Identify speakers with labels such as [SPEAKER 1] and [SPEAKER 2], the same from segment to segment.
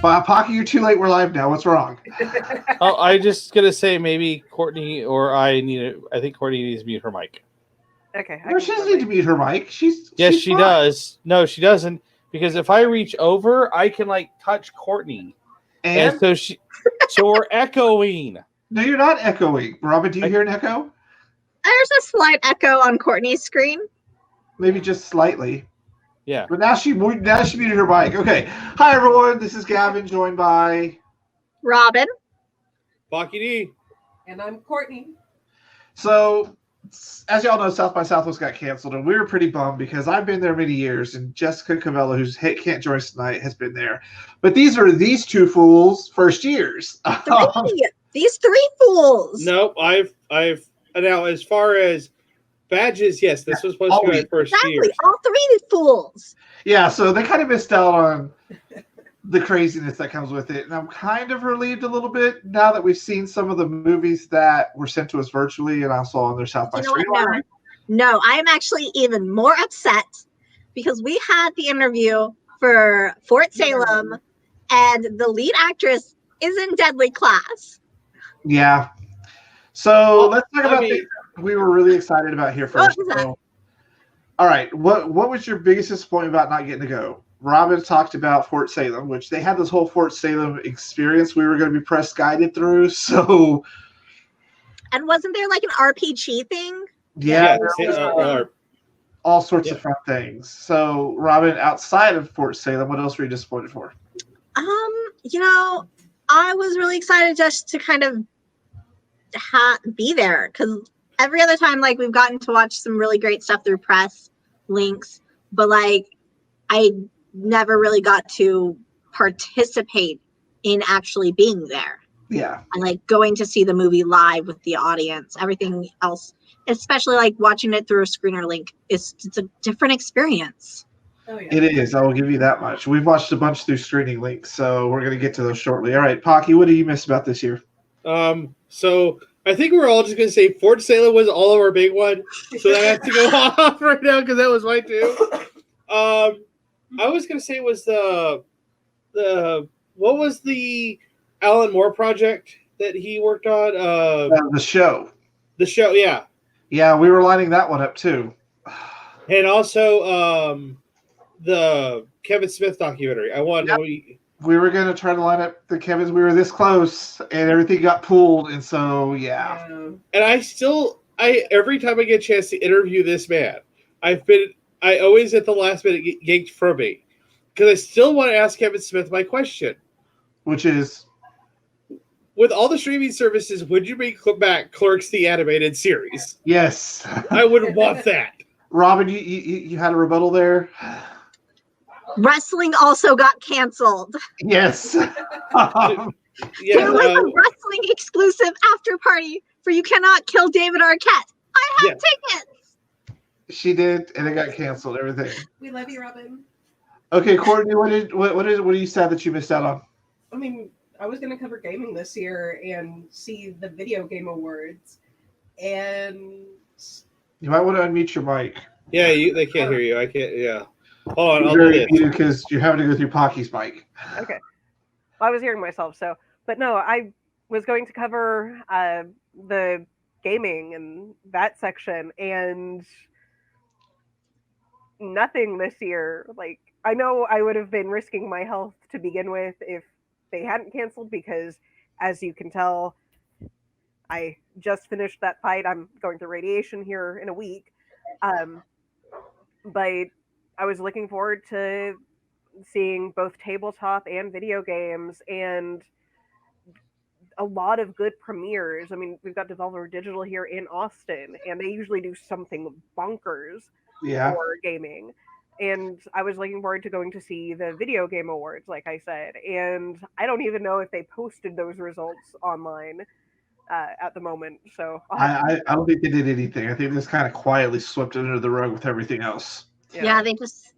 [SPEAKER 1] Pocky, you're too late. We're live now. What's wrong?
[SPEAKER 2] Oh, I just gonna say maybe Courtney or I think Courtney needs to mute her mic.
[SPEAKER 3] Okay.
[SPEAKER 1] No, she doesn't need to mute her mic. She's
[SPEAKER 2] she
[SPEAKER 1] fine.
[SPEAKER 2] does. No, she doesn't. Because if I reach over, I can touch Courtney, and so we're echoing.
[SPEAKER 1] No, you're not echoing. Robin, do you hear an echo?
[SPEAKER 4] There's a slight echo on Courtney's screen.
[SPEAKER 1] Maybe just slightly.
[SPEAKER 2] Yeah.
[SPEAKER 1] But now she muted her mic. Okay. Hi, everyone. This is Gavin, joined by
[SPEAKER 4] Robin.
[SPEAKER 2] Baki D.
[SPEAKER 3] And I'm Courtney.
[SPEAKER 1] So, as y'all know, South by Southwest got canceled, and we were pretty bummed because I've been there many years, and Jessica Cavella, who can't join us tonight, has been there. But these are these two fools' first years.
[SPEAKER 4] These three fools.
[SPEAKER 2] Nope. I've now as far as badges, yes, this was supposed to be my first year.
[SPEAKER 4] All three fools.
[SPEAKER 1] Yeah, so they kind of missed out on the craziness that comes with it. And I'm kind of relieved a little bit now that we've seen some of the movies that were sent to us virtually and I saw on their South by Street.
[SPEAKER 4] No, I'm actually even more upset because we had the interview for Fort Salem and the lead actress is in Deadly Class.
[SPEAKER 1] Yeah. So let's talk about things we were really excited about here first. So, all right. What was your biggest disappointment about not getting to go? Robin talked about Fort Salem, which they had this whole Fort Salem experience we were going to be press guided through. So,
[SPEAKER 4] and wasn't there like an RPG thing?
[SPEAKER 1] Yeah, all sorts of fun things. So, Robin, outside of Fort Salem, what else were you disappointed for?
[SPEAKER 4] I was really excited just to kind of be there because every other time, we've gotten to watch some really great stuff through press links, but I never really got to participate in actually being there.
[SPEAKER 1] Yeah.
[SPEAKER 4] And going to see the movie live with the audience, everything else, especially watching it through a screener link, it's a different experience.
[SPEAKER 3] Oh, yeah.
[SPEAKER 1] It is. I will give you that much. We've watched a bunch through screening links, so we're going to get to those shortly. All right, Pocky, what did you miss about this year?
[SPEAKER 2] So I think we're all just going to say Fort Salem was all of our big one. So that has to go off right now because that was mine too. I was going to say it was what was the Alan Moore project that he worked on?
[SPEAKER 1] The show.
[SPEAKER 2] The show, yeah.
[SPEAKER 1] Yeah, we were lining that one up too.
[SPEAKER 2] And also the Kevin Smith documentary.
[SPEAKER 1] We were going to try to line up the Kevins. We were this close, and everything got pulled, and so yeah.
[SPEAKER 2] And I every time I get a chance to interview this man, I always at the last minute get yanked from me because I still want to ask Kevin Smith my question,
[SPEAKER 1] which is,
[SPEAKER 2] with all the streaming services, would you bring back Clerks the animated series?
[SPEAKER 1] Yes,
[SPEAKER 2] I would want that.
[SPEAKER 1] Robin, you had a rebuttal there.
[SPEAKER 4] Wrestling also got canceled.
[SPEAKER 1] Yes.
[SPEAKER 4] There was a wrestling exclusive after party for You Cannot Kill David Arquette. I have tickets.
[SPEAKER 1] She did, and it got canceled. Everything.
[SPEAKER 3] We love you, Robin.
[SPEAKER 1] Okay, Courtney, what are you sad that you missed out on?
[SPEAKER 3] I mean, I was going to cover gaming this year and see the video game awards, and
[SPEAKER 1] you might want to unmute your mic.
[SPEAKER 2] Yeah, they can't hear you. I can't. Yeah. Hold on,
[SPEAKER 1] I'll do this because you're having to go through Pocky's mic.
[SPEAKER 3] Okay. Well, I was hearing myself, but no, I was going to cover the gaming and that section, and nothing this year. I know I would have been risking my health to begin with if they hadn't canceled, because as you can tell, I just finished that fight. I'm going through radiation here in a week. But I was looking forward to seeing both tabletop and video games and a lot of good premieres. I mean, we've got Devolver Digital here in Austin, and they usually do something bonkers for gaming. And I was looking forward to going to see the video game awards, like I said. And I don't even know if they posted those results online at the moment. So
[SPEAKER 1] I don't think they did anything. I think they just kind of quietly swept it under the rug with everything else.
[SPEAKER 4] Yeah, they just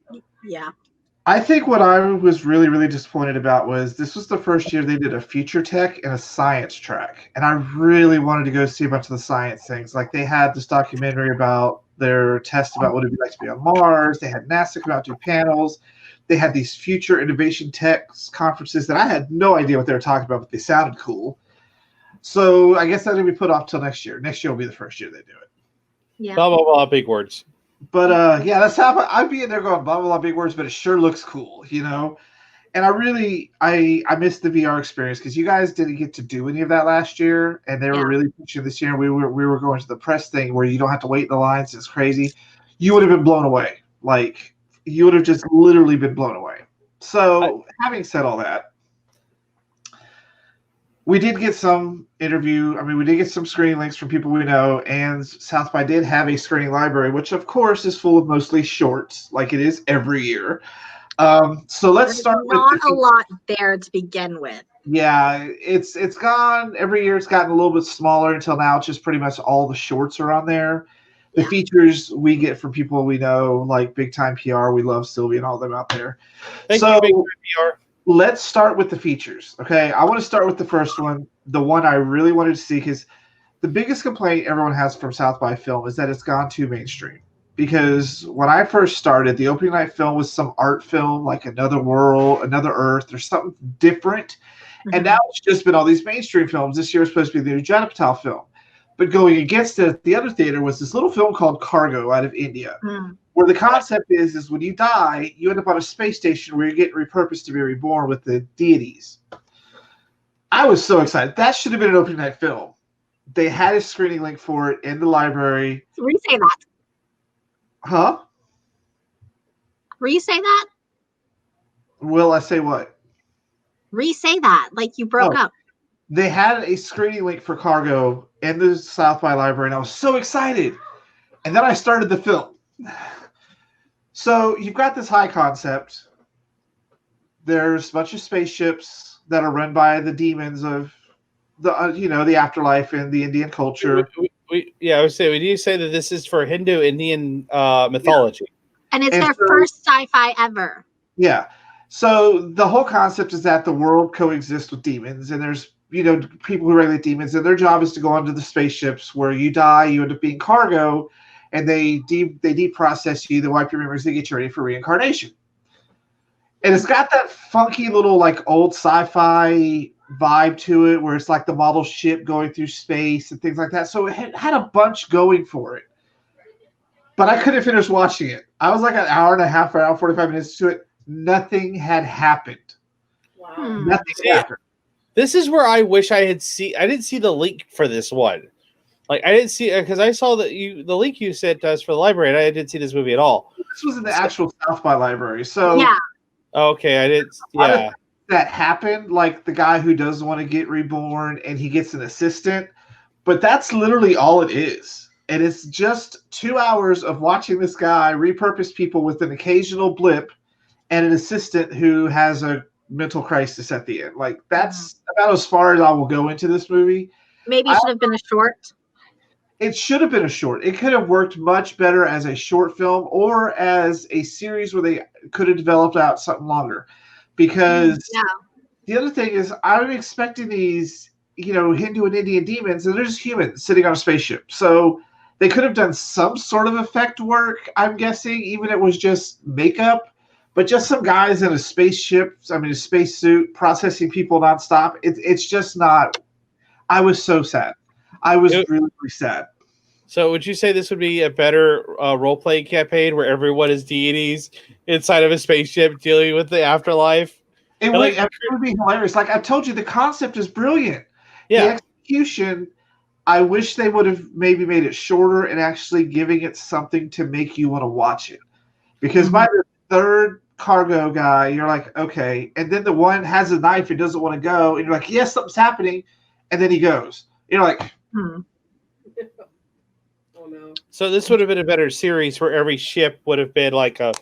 [SPEAKER 1] I think what I was really, really disappointed about was this was the first year they did a future tech and a science track. And I really wanted to go see a bunch of the science things. Like they had this documentary about their test about what it'd be like to be on Mars. They had NASA come out do panels. They had these future innovation tech conferences that I had no idea what they were talking about, but they sounded cool. So I guess that's going to be put off till next year. Next year will be the first year they do it.
[SPEAKER 4] Yeah.
[SPEAKER 2] Blah, blah, blah, big words.
[SPEAKER 1] But yeah, that's how I'd be in there going blah blah blah big words, but it sure looks cool, you know. And I missed the VR experience because you guys didn't get to do any of that last year, and they were really pushing this year. We were going to the press thing where you don't have to wait in the lines. It's crazy. You would have been blown away. Like you would have just literally been blown away. So having said all that, we did get some we did get some screening links from people we know, and South by did have a screening library, which of course is full of mostly shorts, like it is every year. So let's start with
[SPEAKER 4] not a lot there to begin with.
[SPEAKER 1] Yeah, it's gone every year. It's gotten a little bit smaller until now. It's just pretty much all the shorts are on there. The features we get from people we know, like Big Time PR, we love Sylvie and all them out there.
[SPEAKER 2] Thank you, Big Time PR.
[SPEAKER 1] Let's start with the features, okay? I want to start with the first one, the one I really wanted to see, because the biggest complaint everyone has from South by Film is that it's gone too mainstream. Because when I first started, the opening night film was some art film, like Another World, Another Earth, or something different. Mm-hmm. And now it's just been all these mainstream films. This year was supposed to be the new Judd Apatow film. But going against it, the other theater was this little film called Cargo out of India, where the concept is when you die, you end up on a space station where you're getting repurposed to be reborn with the deities. I was so excited. That should have been an opening night film. They had a screening link for it in the library.
[SPEAKER 4] Re-say that.
[SPEAKER 1] Huh?
[SPEAKER 4] Re-say that?
[SPEAKER 1] Will I say what?
[SPEAKER 4] Re-say that, like you broke up.
[SPEAKER 1] They had a screening link for Cargo in the South by Library, and I was so excited. And then I started the film. So you've got this high concept. There's a bunch of spaceships that are run by the demons of the the afterlife and the Indian culture.
[SPEAKER 2] I would say we do say that this is for Hindu Indian mythology,
[SPEAKER 4] and it's their first sci-fi ever.
[SPEAKER 1] Yeah. So the whole concept is that the world coexists with demons, and there's people who regulate demons, and their job is to go onto the spaceships where you die, you end up being cargo, and they deprocess you, they wipe your memories, they get you ready for reincarnation. And it's got that funky little like old sci-fi vibe to it, where it's like the model ship going through space and things like that. So it had a bunch going for it. But I couldn't finish watching it. I was like an hour and a half, or hour 45 minutes to it. Nothing had happened.
[SPEAKER 3] Wow.
[SPEAKER 1] Nothing happened.
[SPEAKER 2] This is where I wish I didn't see the link for this one. Like I didn't see, because I saw the link you sent us for the library, and I didn't see this movie at all.
[SPEAKER 1] This was in the actual South by Library. So
[SPEAKER 4] yeah.
[SPEAKER 2] Okay, I didn't. Yeah.
[SPEAKER 1] That happened, like the guy who does want to get reborn and he gets an assistant, but that's literally all it is. And it's just 2 hours of watching this guy repurpose people with an occasional blip and an assistant who has a mental crisis at the end. Like that's about as far as I will go into this movie.
[SPEAKER 4] Maybe it should have been a short.
[SPEAKER 1] It should have been a short. It could have worked much better as a short film or as a series where they could have developed out something longer. Because the other thing is, I'm expecting these, Hindu and Indian demons, and they're just humans sitting on a spaceship. So they could have done some sort of effect work, I'm guessing, even if it was just makeup. But just some guys in a spaceship, a spacesuit, processing people nonstop. It's just not. I was so sad. I was really, really sad.
[SPEAKER 2] So would you say this would be a better role-playing campaign where everyone is deities inside of a spaceship dealing with the afterlife?
[SPEAKER 1] It would be hilarious. Like I told you, the concept is brilliant.
[SPEAKER 2] Yeah.
[SPEAKER 1] The execution, I wish they would have maybe made it shorter and actually giving it something to make you want to watch it. Because by the third cargo guy, you're like, okay. And then the one has a knife and doesn't want to go. And you're like, yes, something's happening. And then he goes. You're like,
[SPEAKER 3] Oh no.
[SPEAKER 2] So this would have been a better series where every ship would have been like a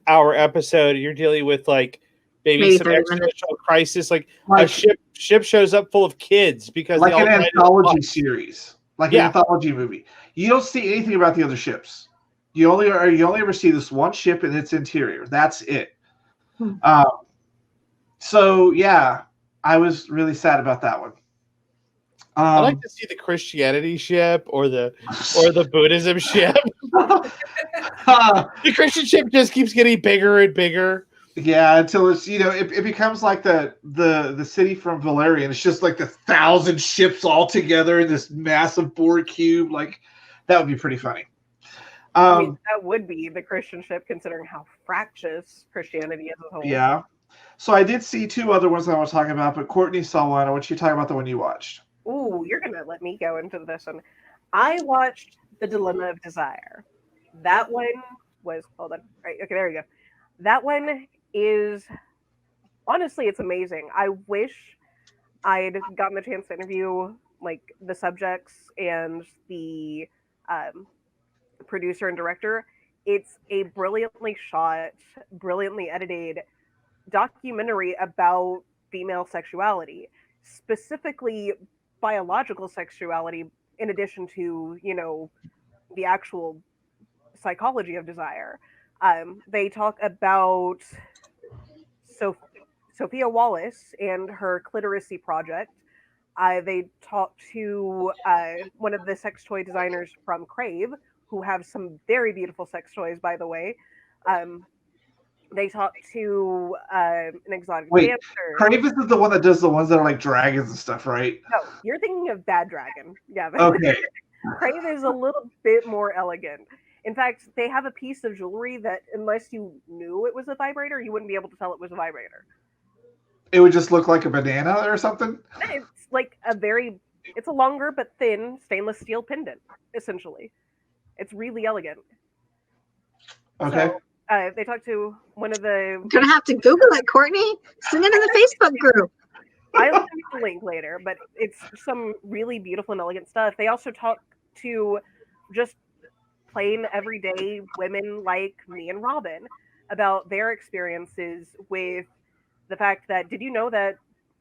[SPEAKER 2] hour episode. You're dealing with like maybe some existential crisis. Like a ship shows up full of kids because
[SPEAKER 1] like an anthology series, like an anthology movie. You don't see anything about the other ships. You only ever see this one ship and its interior. That's it. So yeah, I was really sad about that one.
[SPEAKER 2] I like to see the Christianity ship or the Buddhism ship. The Christian ship just keeps getting bigger and bigger.
[SPEAKER 1] Yeah, until it's it becomes like the city from Valerian. It's just like the 1,000 ships all together in this massive board cube. Like that would be pretty funny.
[SPEAKER 3] I mean, that would be the Christian ship, considering how fractious Christianity is as a whole.
[SPEAKER 1] Yeah. So I did see 2 other ones I want to talk about, but Courtney saw one. I want you to talk about the one you watched.
[SPEAKER 3] Ooh, you're gonna let me go into this one. I watched The Dilemma of Desire. That one was hold on. Right, okay, there we go. That one is honestly, it's amazing. I wish I'd gotten the chance to interview like the subjects and the producer and director. It's a brilliantly shot, brilliantly edited documentary about female sexuality, specifically biological sexuality, in addition to, the actual psychology of desire. They talk about Sophia Wallace and her Cliteracy project. They talk to one of the sex toy designers from Crave, who have some very beautiful sex toys, by the way. They talk to an exotic dancer.
[SPEAKER 1] Crave is the one that does the ones that are like dragons and stuff, right?
[SPEAKER 3] No, you're thinking of Bad Dragon. Yeah.
[SPEAKER 1] Okay.
[SPEAKER 3] Crave is a little bit more elegant. In fact, they have a piece of jewelry that, unless you knew it was a vibrator, you wouldn't be able to tell it was a vibrator.
[SPEAKER 1] It would just look like a banana or something?
[SPEAKER 3] It's like it's a longer but thin stainless steel pendant, essentially. It's really elegant.
[SPEAKER 1] Okay.
[SPEAKER 3] So, they talked to one of the...
[SPEAKER 4] You're going to have to Google it, Courtney. Send it in the Facebook group.
[SPEAKER 3] I'll send you the link later, but it's some really beautiful and elegant stuff. They also talk to just plain everyday women like me and Robin about their experiences with the fact that, did you know that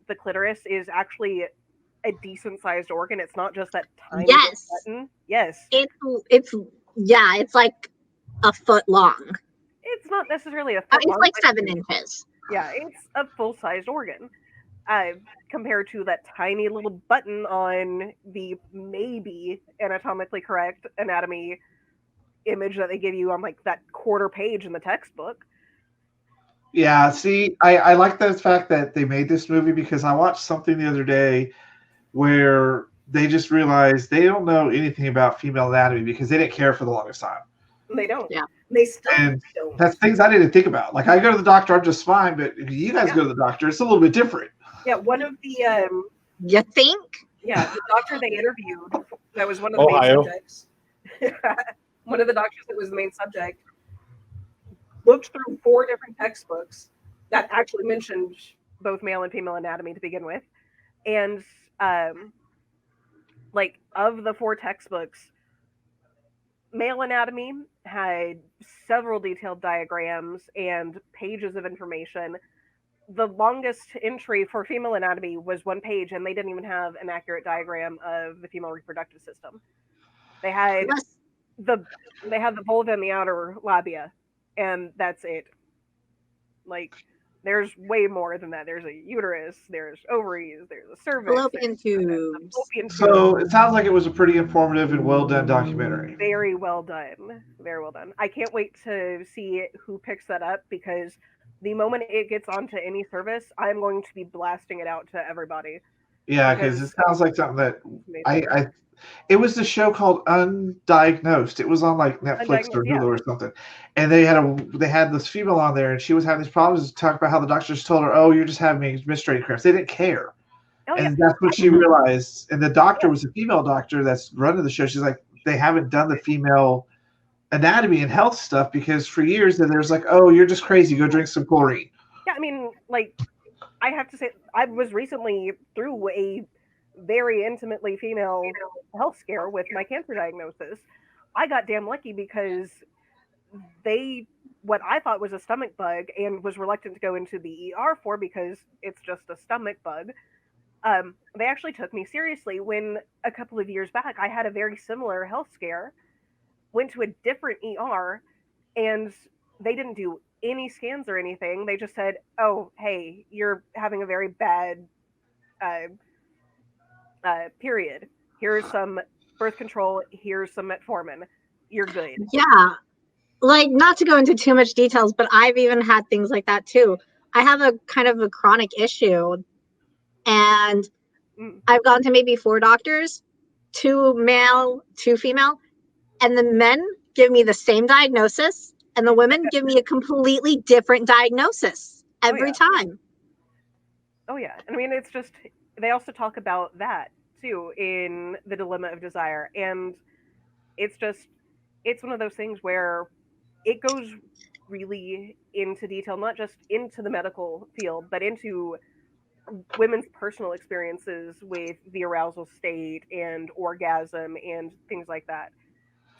[SPEAKER 3] the clitoris is actually a decent sized organ? It's not just that tiny button. Yes.
[SPEAKER 4] It's like a foot long.
[SPEAKER 3] It's not necessarily a foot long.
[SPEAKER 4] It's like 7 inches.
[SPEAKER 3] Yeah, it's a full sized organ. Compared to that tiny little button on the maybe anatomically correct anatomy image that they give you on like that quarter page in the textbook.
[SPEAKER 1] Yeah, see, I like the fact that they made this movie, because I watched something the other day where they just realized they don't know anything about female anatomy because they didn't care for the longest time.
[SPEAKER 3] They don't.
[SPEAKER 4] Yeah.
[SPEAKER 3] They still
[SPEAKER 1] don't. That's things I didn't think about. Like, I go to the doctor, I'm just fine, but if you guys go to the doctor, it's a little bit different.
[SPEAKER 3] Yeah, one of the
[SPEAKER 4] you think?
[SPEAKER 3] Yeah, the doctor they interviewed, that was one of the main subjects. One of the doctors that was the main subject looked through 4 different textbooks that actually mentioned both male and female anatomy to begin with. And like, of the 4 textbooks, male anatomy had several detailed diagrams and pages of information. The longest entry for female anatomy was 1 page, and they didn't even have an accurate diagram of the female reproductive system. They had the vulva and the outer labia, and that's it. Like, there's way more than that. There's a uterus, there's ovaries, there's a cervix,
[SPEAKER 4] fallopian tubes.
[SPEAKER 1] So it sounds like it was a pretty informative and well done documentary.
[SPEAKER 3] Very well done. Very well done. I can't wait to see who picks that up, because the moment it gets onto any service, I'm going to be blasting it out to everybody.
[SPEAKER 1] Yeah, because it sounds like something that it was the show called Undiagnosed. It was on like Netflix or Hulu or something, and they had this female on there, and she was having these problems. Talk about how the doctors told her, "Oh, you're just having menstruating cramps." They didn't care, and that's what she realized. And the doctor was a female doctor that's running the show. She's like, they haven't done the female anatomy and health stuff, because for years then there's like, "Oh, you're just crazy. Go drink some chlorine."
[SPEAKER 3] Yeah, I mean, like, I have to say, I was recently through a very intimately female health scare with my cancer diagnosis. I got damn lucky, because what I thought was a stomach bug and was reluctant to go into the ER for, because it's just a stomach bug. They actually took me seriously when a couple of years back I had a very similar health scare, went to a different ER, and they didn't do any scans or anything. They just said, "Oh, hey, you're having a very bad period. Here's some birth control. Here's some metformin. You're good."
[SPEAKER 4] Yeah. Like, not to go into too much details, but I've even had things like that too. I have a kind of a chronic issue, and I've gone to maybe 4 doctors, 2 male, 2 female, and the men give me the same diagnosis, and the women give me a completely different diagnosis every time.
[SPEAKER 3] Oh yeah. I mean, it's just, they also talk about that too in The Dilemma of Desire, and it's one of those things where it goes really into detail, not just into the medical field, but into women's personal experiences with the arousal state and orgasm and things like that.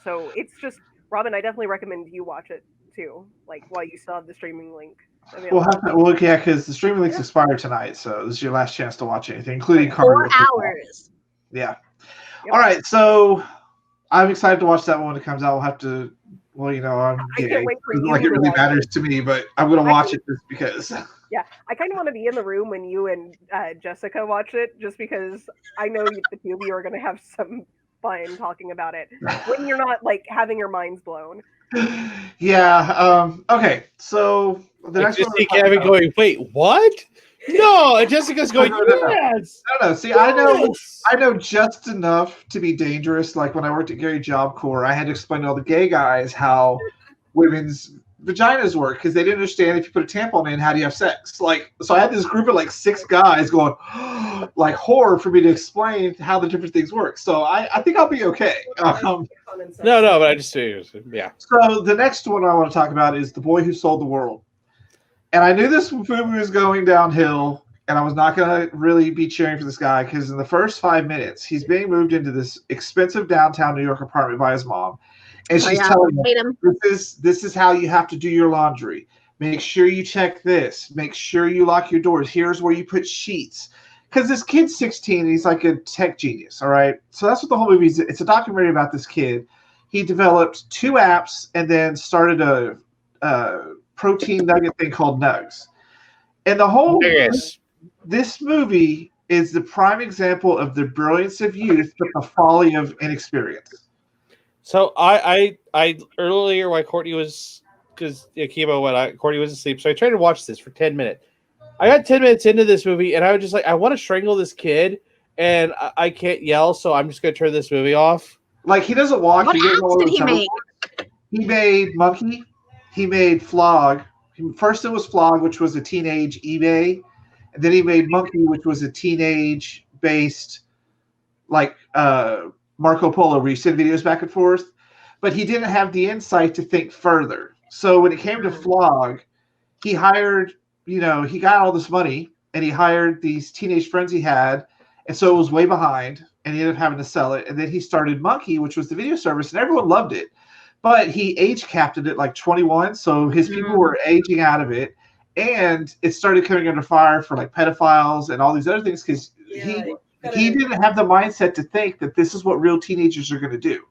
[SPEAKER 3] So it's just, Robin, I definitely recommend you watch it too, like while you still have the streaming link available.
[SPEAKER 1] Yeah, because the streaming links expire tonight, so this is your last chance to watch anything, including
[SPEAKER 4] 4 hours.
[SPEAKER 1] Yeah. All right, so I'm excited to watch that one when it comes out. We'll have to. Well, I'm gay.
[SPEAKER 3] I can't wait for you.
[SPEAKER 1] Like, it really matters to me, but I'm going to watch it just because.
[SPEAKER 3] Yeah, I kind of want to be in the room when you and Jessica watch it, just because I know the two of you are going to have some fun talking about it when you're not like having your minds blown.
[SPEAKER 1] Yeah. Okay. So
[SPEAKER 2] the next one. Kevin going, wait, what? No, and Jessica's going, yes.
[SPEAKER 1] No. See, yes. I know just enough to be dangerous. Like when I worked at Gary Job Corps, I had to explain to all the gay guys how women's vaginas work because they didn't understand if you put a tampon in, how do you have sex? Like, so I had this group of like 6 guys going, like horror for me to explain how the different things work. So I think I'll be okay.
[SPEAKER 2] No, but I just yeah.
[SPEAKER 1] So the next one I want to talk about is The Boy Who Sold the World. And I knew this movie was going downhill, and I was not going to really be cheering for this guy because in the first 5 minutes, he's being moved into this expensive downtown New York apartment by his mom. And she's telling him, this is how you have to do your laundry. Make sure you check this. Make sure you lock your doors. Here's where you put sheets. Because this kid's 16, and he's like a tech genius, all right? So that's what the whole movie is. It's a documentary about this kid. He developed 2 apps and then started a protein nugget thing called Nugs. And the whole this movie is the prime example of the brilliance of youth but the folly of inexperience.
[SPEAKER 2] So I earlier while Courtney was, because Courtney was asleep, so I tried to watch this for 10 minutes. I got 10 minutes into this movie and I was just like, I want to strangle this kid and I can't yell, so I'm just gonna turn this movie off.
[SPEAKER 1] Like, he doesn't walk.
[SPEAKER 4] What apps did he make?
[SPEAKER 1] He made Monkey. He made Flog. First it was Flog, which was a teenage eBay. And then he made Monkey, which was a teenage-based, like, Marco Polo, where you send videos back and forth. But he didn't have the insight to think further. So when it came to Flog, he hired, he got all this money, and he hired these teenage friends he had. And so it was way behind, and he ended up having to sell it. And then he started Monkey, which was the video service, and everyone loved it. But he age capped it at like 21, so his people were aging out of it, and it started coming under fire for like pedophiles and all these other things because he didn't have the mindset to think that this is what real teenagers are going to do.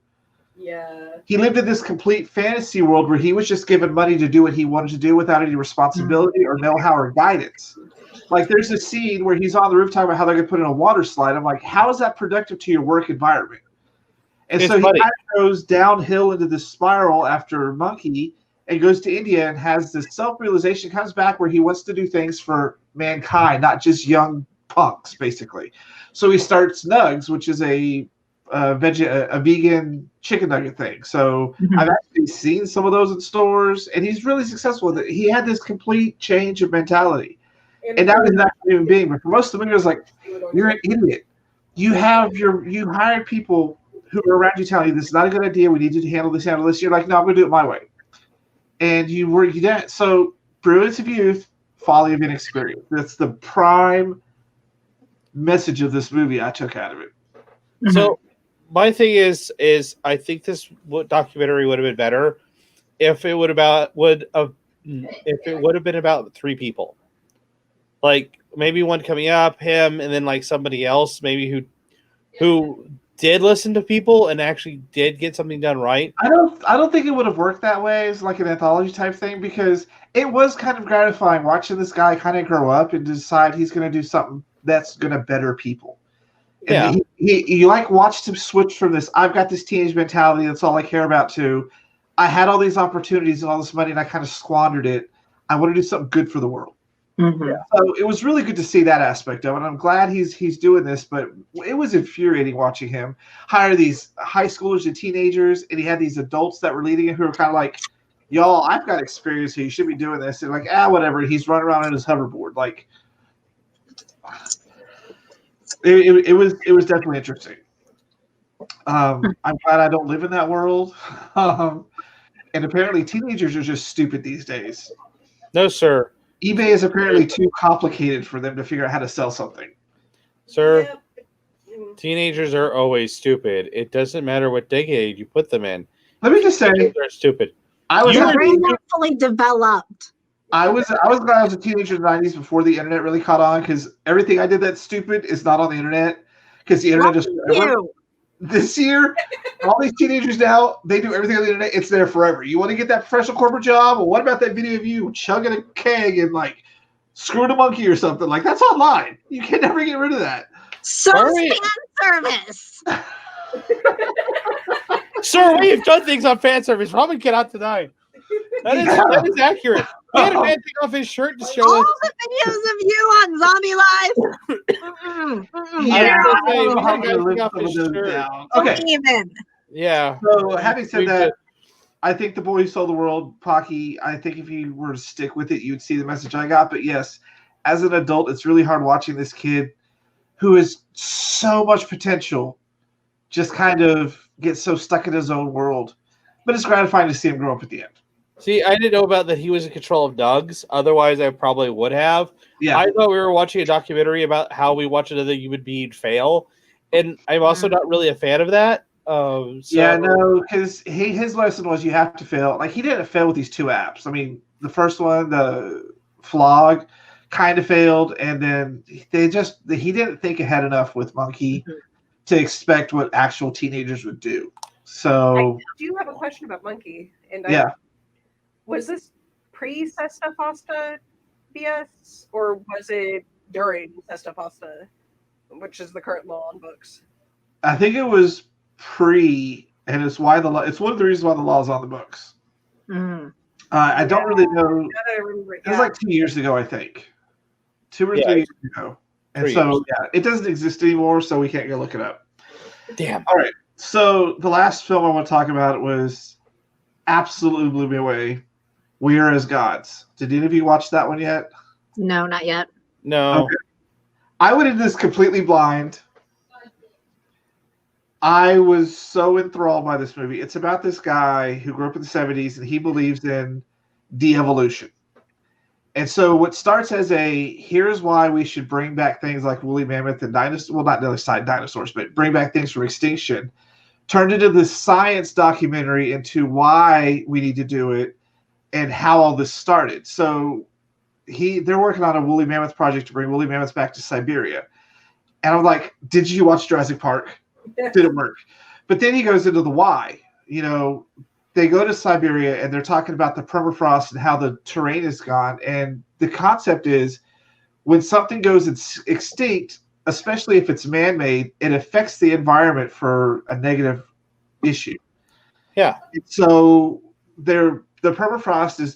[SPEAKER 3] Yeah.
[SPEAKER 1] He lived in this complete fantasy world where he was just given money to do what he wanted to do without any responsibility or know-how or guidance. Like, there's a scene where he's on the roof talking about how they're going to put in a water slide. I'm like, how is that productive to your work environment? And so he kind of goes downhill into this spiral after Monkey and goes to India and has this self-realization, comes back where he wants to do things for mankind, not just young punks, basically. So he starts Nugs, which is a vegan chicken nugget thing. So I've actually seen some of those in stores, and he's really successful with it. He had this complete change of mentality. And now he's not a human being. But for most of the movie, it was like, you're an idiot. You hired people who are around you telling you this is not a good idea. We need you to handle this. You're like, no, I'm going to do it my way. And you didn't. So brilliance of youth, folly of inexperience. That's the prime message of this movie I took out of it.
[SPEAKER 2] So my thing is I think this documentary would have been better if it would have been about 3 people. Like maybe one coming up, him, and then like somebody else maybe who did listen to people and actually did get something done right.
[SPEAKER 1] I don't think it would have worked that way as like an anthology type thing, because it was kind of gratifying watching this guy kind of grow up and decide he's going to do something that's going to better people. And you like watched him switch from this, I've got this teenage mentality, that's all I care about, to I had all these opportunities and all this money and I kind of squandered it. I want to do something good for the world.
[SPEAKER 4] Mm-hmm.
[SPEAKER 1] So it was really good to see that aspect of it. I'm glad he's doing this, but it was infuriating watching him hire these high schoolers and teenagers, and he had these adults that were leading him who were kind of like, y'all, I've got experience here, you should be doing this. And like, whatever. And he's running around on his hoverboard. Like, it was definitely interesting. I'm glad I don't live in that world. And apparently teenagers are just stupid these days.
[SPEAKER 2] No, sir.
[SPEAKER 1] eBay is apparently too complicated for them to figure out how to sell something.
[SPEAKER 2] Sir, teenagers are always stupid. It doesn't matter what decade you put them in.
[SPEAKER 1] Let me just say,
[SPEAKER 2] they're stupid.
[SPEAKER 4] Their brains aren't fully developed.
[SPEAKER 1] I was glad I was a teenager in the 90s before the internet really caught on, because everything I did that's stupid is not on the internet, because the internet just this year, all these teenagers now, they do everything on the internet. It's there forever. You want to get that professional corporate job? Well, what about that video of you chugging a keg and like screwing a monkey or something? Like, that's online. You can never get rid of that.
[SPEAKER 4] So fan service.
[SPEAKER 2] Sir, we have done things on fan service. Robin cannot deny. That is accurate. He had a man take off his shirt to show
[SPEAKER 4] all
[SPEAKER 2] us.
[SPEAKER 4] the videos of you on Zombie Live.
[SPEAKER 1] Okay.
[SPEAKER 4] Even.
[SPEAKER 2] Yeah.
[SPEAKER 1] So having said that, I think The Boy Who Sold the World, Pocky, I think if you were to stick with it, you'd see the message I got. But yes, as an adult, it's really hard watching this kid who has so much potential just kind of get so stuck in his own world. But it's gratifying to see him grow up at the end.
[SPEAKER 2] See, I didn't know about that he was in control of Doug's. Otherwise, I probably would have.
[SPEAKER 1] Yeah.
[SPEAKER 2] I thought we were watching a documentary about how we watch another human being fail. And I'm also not really a fan of that.
[SPEAKER 1] Yeah, no, because his lesson was you have to fail. Like, he didn't fail with these two apps. I mean, the first one, the Flog, kind of failed. And then he didn't think ahead enough with Monkey to expect what actual teenagers would do. So
[SPEAKER 3] I do have a question about Monkey. And was this pre-Sesta Fosta BS, or was it during Sesta Fosta, which is the current law on books?
[SPEAKER 1] I think it was pre, and it's why it's one of the reasons why the law is on the books. I don't really know. It was like 2 years ago, I think. 2 or 3 years ago. And so, it doesn't exist anymore, so we can't go look it up.
[SPEAKER 2] Damn.
[SPEAKER 1] All right. So the last film I want to talk about was absolutely blew me away. We Are as Gods. Did any of you watch that one yet?
[SPEAKER 4] No, not yet.
[SPEAKER 2] No.
[SPEAKER 1] Okay. I went into this completely blind. I was so enthralled by this movie. It's about this guy who grew up in the 70s, and he believes in de-evolution. And so what starts as here's why we should bring back things like woolly mammoth and dinosaurs, well, not necessarily dinosaurs, but bring back things from extinction, turned into this science documentary into why we need to do it and how all this started. So they're working on a woolly mammoth project to bring woolly mammoths back to Siberia. And I'm like, did you watch Jurassic Park? Didn't work. But then he goes into the why. They go to Siberia and they're talking about the permafrost and how the terrain is gone. And the concept is when something goes extinct, especially if it's man-made, it affects the environment for a negative issue.
[SPEAKER 2] Yeah.
[SPEAKER 1] So the permafrost is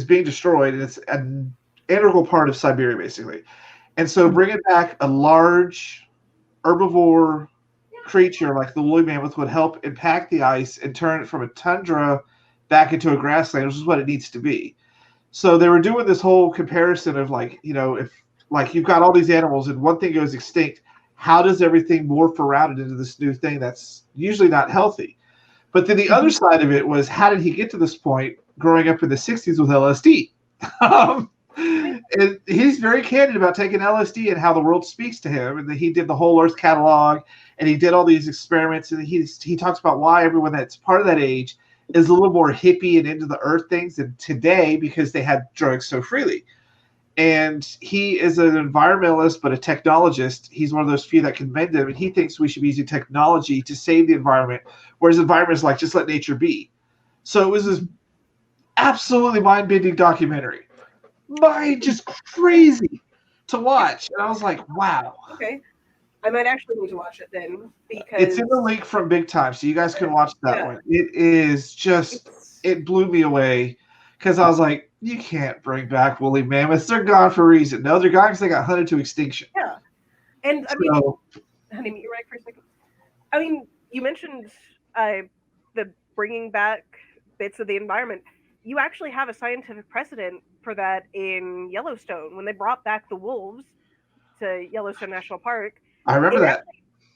[SPEAKER 1] being destroyed, and it's an integral part of Siberia, basically. And so bringing back a large herbivore creature like the woolly mammoth would help impact the ice and turn it from a tundra back into a grassland, which is what it needs to be. So they were doing this whole comparison of if you've got all these animals and one thing goes extinct, how does everything morph around it into this new thing that's usually not healthy? But then the other side of it was, how did he get to this point growing up in the 60s with LSD? And he's very candid about taking LSD and how the world speaks to him, and that he did the whole Earth catalog, and he did all these experiments, and he talks about why everyone that's part of that age is a little more hippie and into the earth things than today because they had drugs so freely. And he is an environmentalist, but a technologist. He's one of those few that can mend them, and he thinks we should be using technology to save the environment, whereas the environment is like, just let nature be. So it was this absolutely mind-bending documentary. Just crazy to watch. And I was like, wow.
[SPEAKER 3] Okay. I might actually need to watch it then, because
[SPEAKER 1] it's in the link from Big Time, so you guys can watch that one. It is just, it blew me away, because I was like, you can't bring back woolly mammoths. They're gone for a reason. No, they're gone because they got hunted to extinction.
[SPEAKER 3] Yeah. And I mean, honey, you're right for a second. I mean, you mentioned the bringing back bits of the environment. You actually have a scientific precedent for that in Yellowstone when they brought back the wolves to Yellowstone National Park.
[SPEAKER 1] I remember that.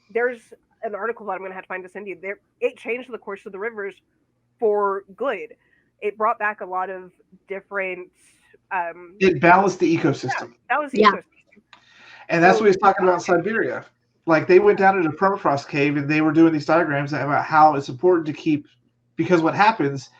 [SPEAKER 3] There's an article that I'm going to have to find to send you. It changed the course of the rivers for good. It brought back a lot of different.
[SPEAKER 1] It balanced the ecosystem.
[SPEAKER 3] Yeah, that was the ecosystem.
[SPEAKER 1] And that's what he's talking about in Siberia. Like, they went down into the permafrost cave and they were doing these diagrams about how it's important to keep, because what happens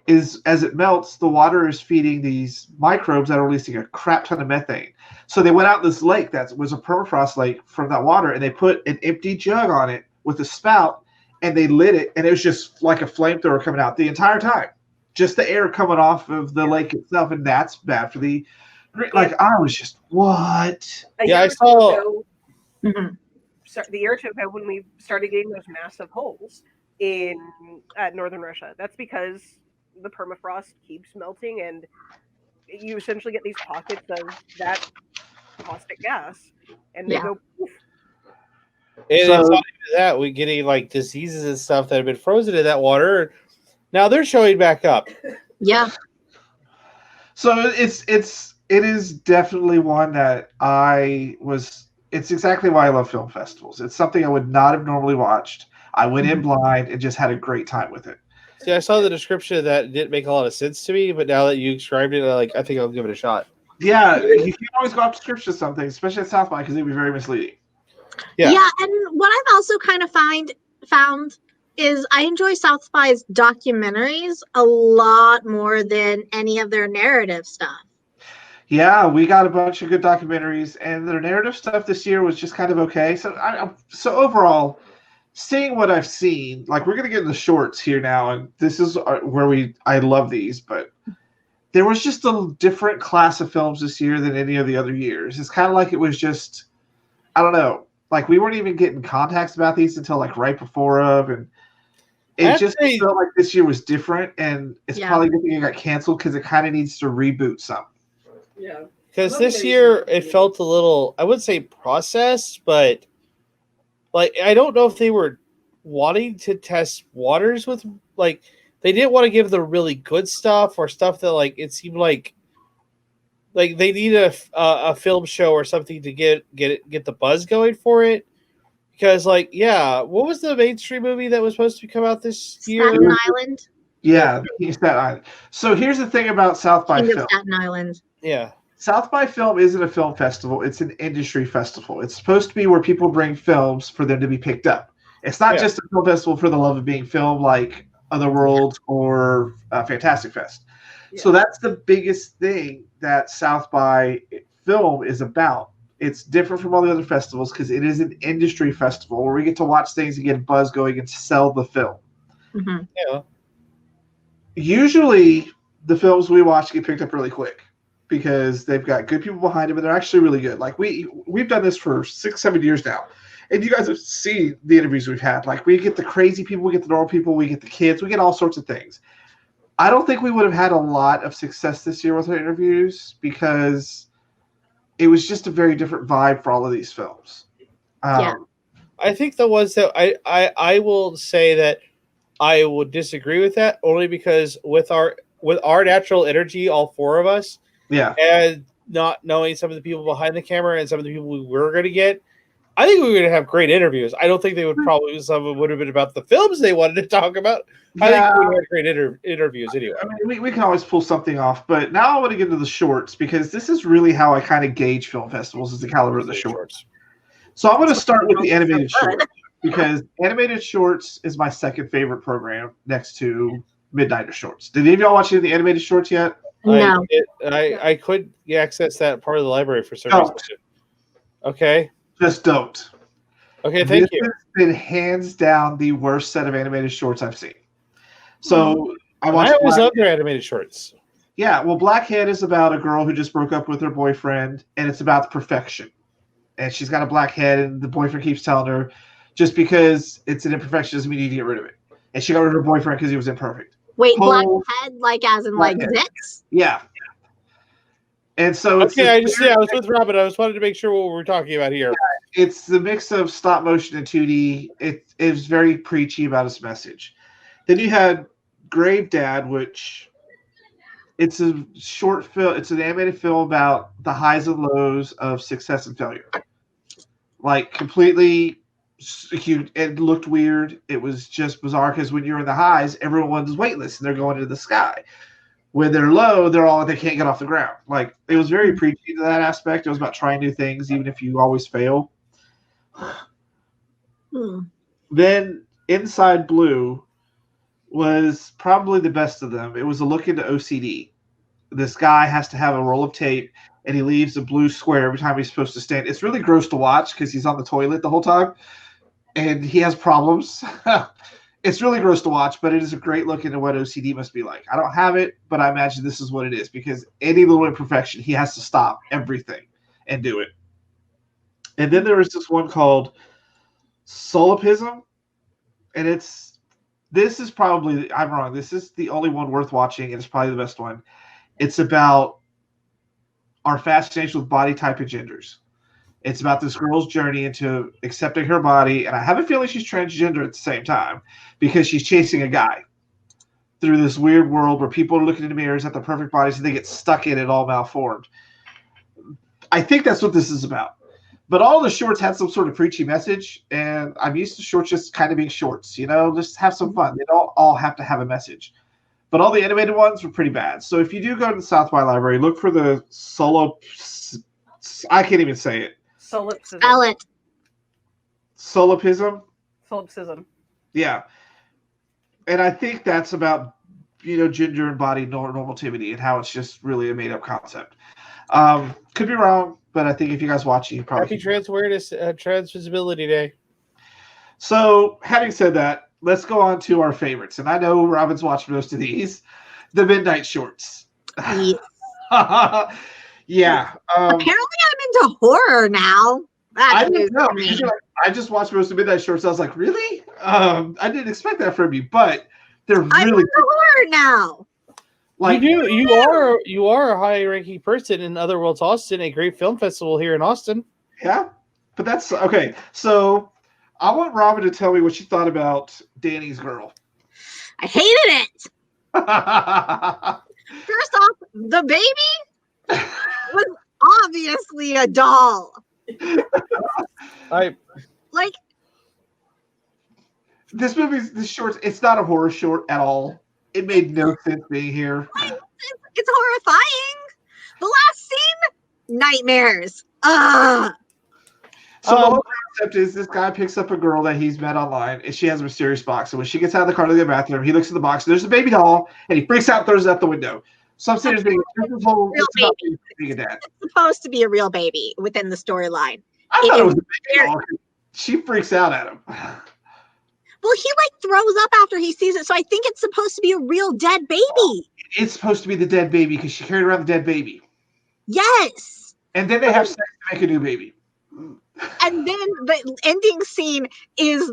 [SPEAKER 1] is as it melts, the water is feeding these microbes that are releasing a crap ton of methane. So they went out in this lake that was a permafrost lake from that water, and they put an empty jug on it with a spout, and they lit it, and it was just like a flamethrower coming out the entire time. Just the air coming off of the lake itself, and that's bad for the. Like, I was just, what?
[SPEAKER 2] I saw.
[SPEAKER 3] The year or two ago, when we started getting those massive holes in northern Russia, that's because the permafrost keeps melting, and you essentially get these pockets of that caustic gas, and they go poof.
[SPEAKER 2] And it's not even that, we're getting like diseases and stuff that have been frozen in that water. Now they're showing back up.
[SPEAKER 4] Yeah.
[SPEAKER 1] So it is definitely one that it's exactly why I love film festivals. It's something I would not have normally watched. I went in blind and just had a great time with it.
[SPEAKER 2] See, I saw the description of that. It didn't make a lot of sense to me, but now that you described it, I think I'll give it a shot.
[SPEAKER 1] Yeah, you can always go off description of something, especially at South by, because it'd be very misleading.
[SPEAKER 2] Yeah,
[SPEAKER 4] and what I've also kind of found is I enjoy South by's documentaries a lot more than any of their narrative stuff.
[SPEAKER 1] Yeah, we got a bunch of good documentaries, and their narrative stuff this year was just kind of okay. So overall, seeing what I've seen, like, we're going to get in the shorts here now, and this is where I love these, but there was just a different class of films this year than any of the other years. It's kind of like it was just, I don't know, like, we weren't even getting contacts about these until like right before and it just felt like this year was different, and it's probably good thing it got canceled because it kind of needs to reboot some.
[SPEAKER 3] Yeah.
[SPEAKER 2] Because this year it felt a little, I wouldn't say processed, but like, I don't know if they were wanting to test waters with, like, they didn't want to give the really good stuff or stuff that, like, it seemed like they need a film show or something to get the buzz going for it. Because, like, what was the mainstream movie that was supposed to come out this year?
[SPEAKER 4] Staten Island.
[SPEAKER 1] Yeah, Staten Island. So here's the thing about South by Film.
[SPEAKER 4] Staten Island.
[SPEAKER 2] Yeah.
[SPEAKER 1] South by Film isn't a film festival. It's an industry festival. It's supposed to be where people bring films for them to be picked up. It's not just a film festival for the love of being film like Otherworld or Fantastic Fest. Yeah. So that's the biggest thing that South by Film is about. It's different from all the other festivals because it is an industry festival where we get to watch things and get buzz going and sell the film.
[SPEAKER 4] Mm-hmm.
[SPEAKER 2] Yeah.
[SPEAKER 1] Usually, the films we watch get picked up really quick because they've got good people behind them and they're actually really good. Like, we've done this for 6-7 years now, and you guys have seen the interviews we've had. Like, we get the crazy people, we get the normal people, we get the kids, we get all sorts of things. I don't think we would have had a lot of success this year with our interviews because it was just a very different vibe for all of these films.
[SPEAKER 2] I think the ones that I will say that I would disagree with that only because with our natural energy, all four of us, and not knowing some of the people behind the camera and some of the people we were going to get, I think we would have great interviews. I don't think they would probably, some of it would have been about the films they wanted to talk about. I think we would have great interviews anyway.
[SPEAKER 1] I mean, we can always pull something off, but now I want to get into the shorts because this is really how I kind of gauge film festivals, is the caliber of the shorts. So I'm going to start with the animated shorts because animated shorts is my second favorite program next to Midnighter Shorts. Did any of y'all watch any of the animated shorts yet?
[SPEAKER 4] No.
[SPEAKER 2] I couldn't access that part of the library for some reason. Okay.
[SPEAKER 1] Just don't.
[SPEAKER 2] Okay, thank you.
[SPEAKER 1] This has been hands down the worst set of animated shorts I've seen. So I
[SPEAKER 2] always love their animated shorts.
[SPEAKER 1] Yeah, well, Blackhead is about a girl who just broke up with her boyfriend, and it's about perfection. And she's got a black head, and the boyfriend keeps telling her, just because it's an imperfection doesn't mean you need to get rid of it. And she got rid of her boyfriend because he was imperfect.
[SPEAKER 4] Wait, Blackhead, like as in like Zix?
[SPEAKER 1] Yeah. And so it's
[SPEAKER 2] I was with Robin. I just wanted to make sure what we're talking about here.
[SPEAKER 1] Yeah, it's the mix of stop motion and 2D. It is very preachy about its message. Then you had Grave Dad, which it's a short film. It's an animated film about the highs and lows of success and failure. Like completely, it looked weird. It was just bizarre because when you're in the highs, everyone's weightless and they're going into the sky. When they're low, they can't get off the ground. Like it was very preachy to that aspect. It was about trying new things, even if you always fail. Then Inside Blue was probably the best of them. It was a look into OCD. This guy has to have a roll of tape, and he leaves a blue square every time he's supposed to stand. It's really gross to watch because he's on the toilet the whole time, and he has problems. It's really gross to watch, but it is a great look into what OCD must be like. I don't have it, but I imagine this is what it is because any little imperfection, he has to stop everything and do it. And then there was this one called Solipsism, and this is probably, I'm wrong, this is the only one worth watching, and it's probably the best one. It's about our fascination with body type and genders. It's about this girl's journey into accepting her body, and I have a feeling she's transgender at the same time because she's chasing a guy through this weird world where people are looking in the mirrors at the perfect bodies and they get stuck in it all malformed. I think that's what this is about. But all the shorts had some sort of preachy message, and I'm used to shorts just kind of being shorts, you know, just have some fun. They don't all have to have a message. But all the animated ones were pretty bad. So if you do go to the South by Library, look for the I can't even say it.
[SPEAKER 3] Solipsism.
[SPEAKER 1] Solipsism? Yeah. And I think that's about, gender and body normativity and how it's just really a made-up concept. Could be wrong, but I think if you guys watch it, you probably
[SPEAKER 2] Happy Trans Awareness Trans Visibility Day.
[SPEAKER 1] So, having said that, let's go on to our favorites. And I know Robin's watched most of these. The Midnight Shorts. Yeah.
[SPEAKER 4] Apparently I'm into horror now.
[SPEAKER 1] I didn't know. I just watched most of Midnight Shorts. I was like, really? I didn't expect that from you, but they're really
[SPEAKER 4] I'm into horror now.
[SPEAKER 2] Like you are a high-ranking person in Otherworlds Austin, a great film festival here in Austin.
[SPEAKER 1] Yeah, but that's okay. So I want Robin to tell me what she thought about Danny's Girl.
[SPEAKER 4] I hated it. First off, the baby was obviously a doll.
[SPEAKER 1] This short, it's not a horror short at all. It made no sense being here.
[SPEAKER 4] It's horrifying. The last scene, nightmares.
[SPEAKER 1] So the whole concept is this guy picks up a girl that he's met online, and she has a mysterious box. And when she gets out of the car to the bathroom, he looks in the box, and there's a baby doll, and he freaks out and throws it out the window. So I'm saying being a dad.
[SPEAKER 4] It's supposed to be a real baby within the storyline.
[SPEAKER 1] I thought it was a baby doll. She freaks out at him.
[SPEAKER 4] Well, he throws up after he sees it, so I think it's supposed to be a real dead baby.
[SPEAKER 1] It's supposed to be the dead baby because she carried around the dead baby.
[SPEAKER 4] Yes.
[SPEAKER 1] And then they have sex to make a new baby.
[SPEAKER 4] And then the ending scene is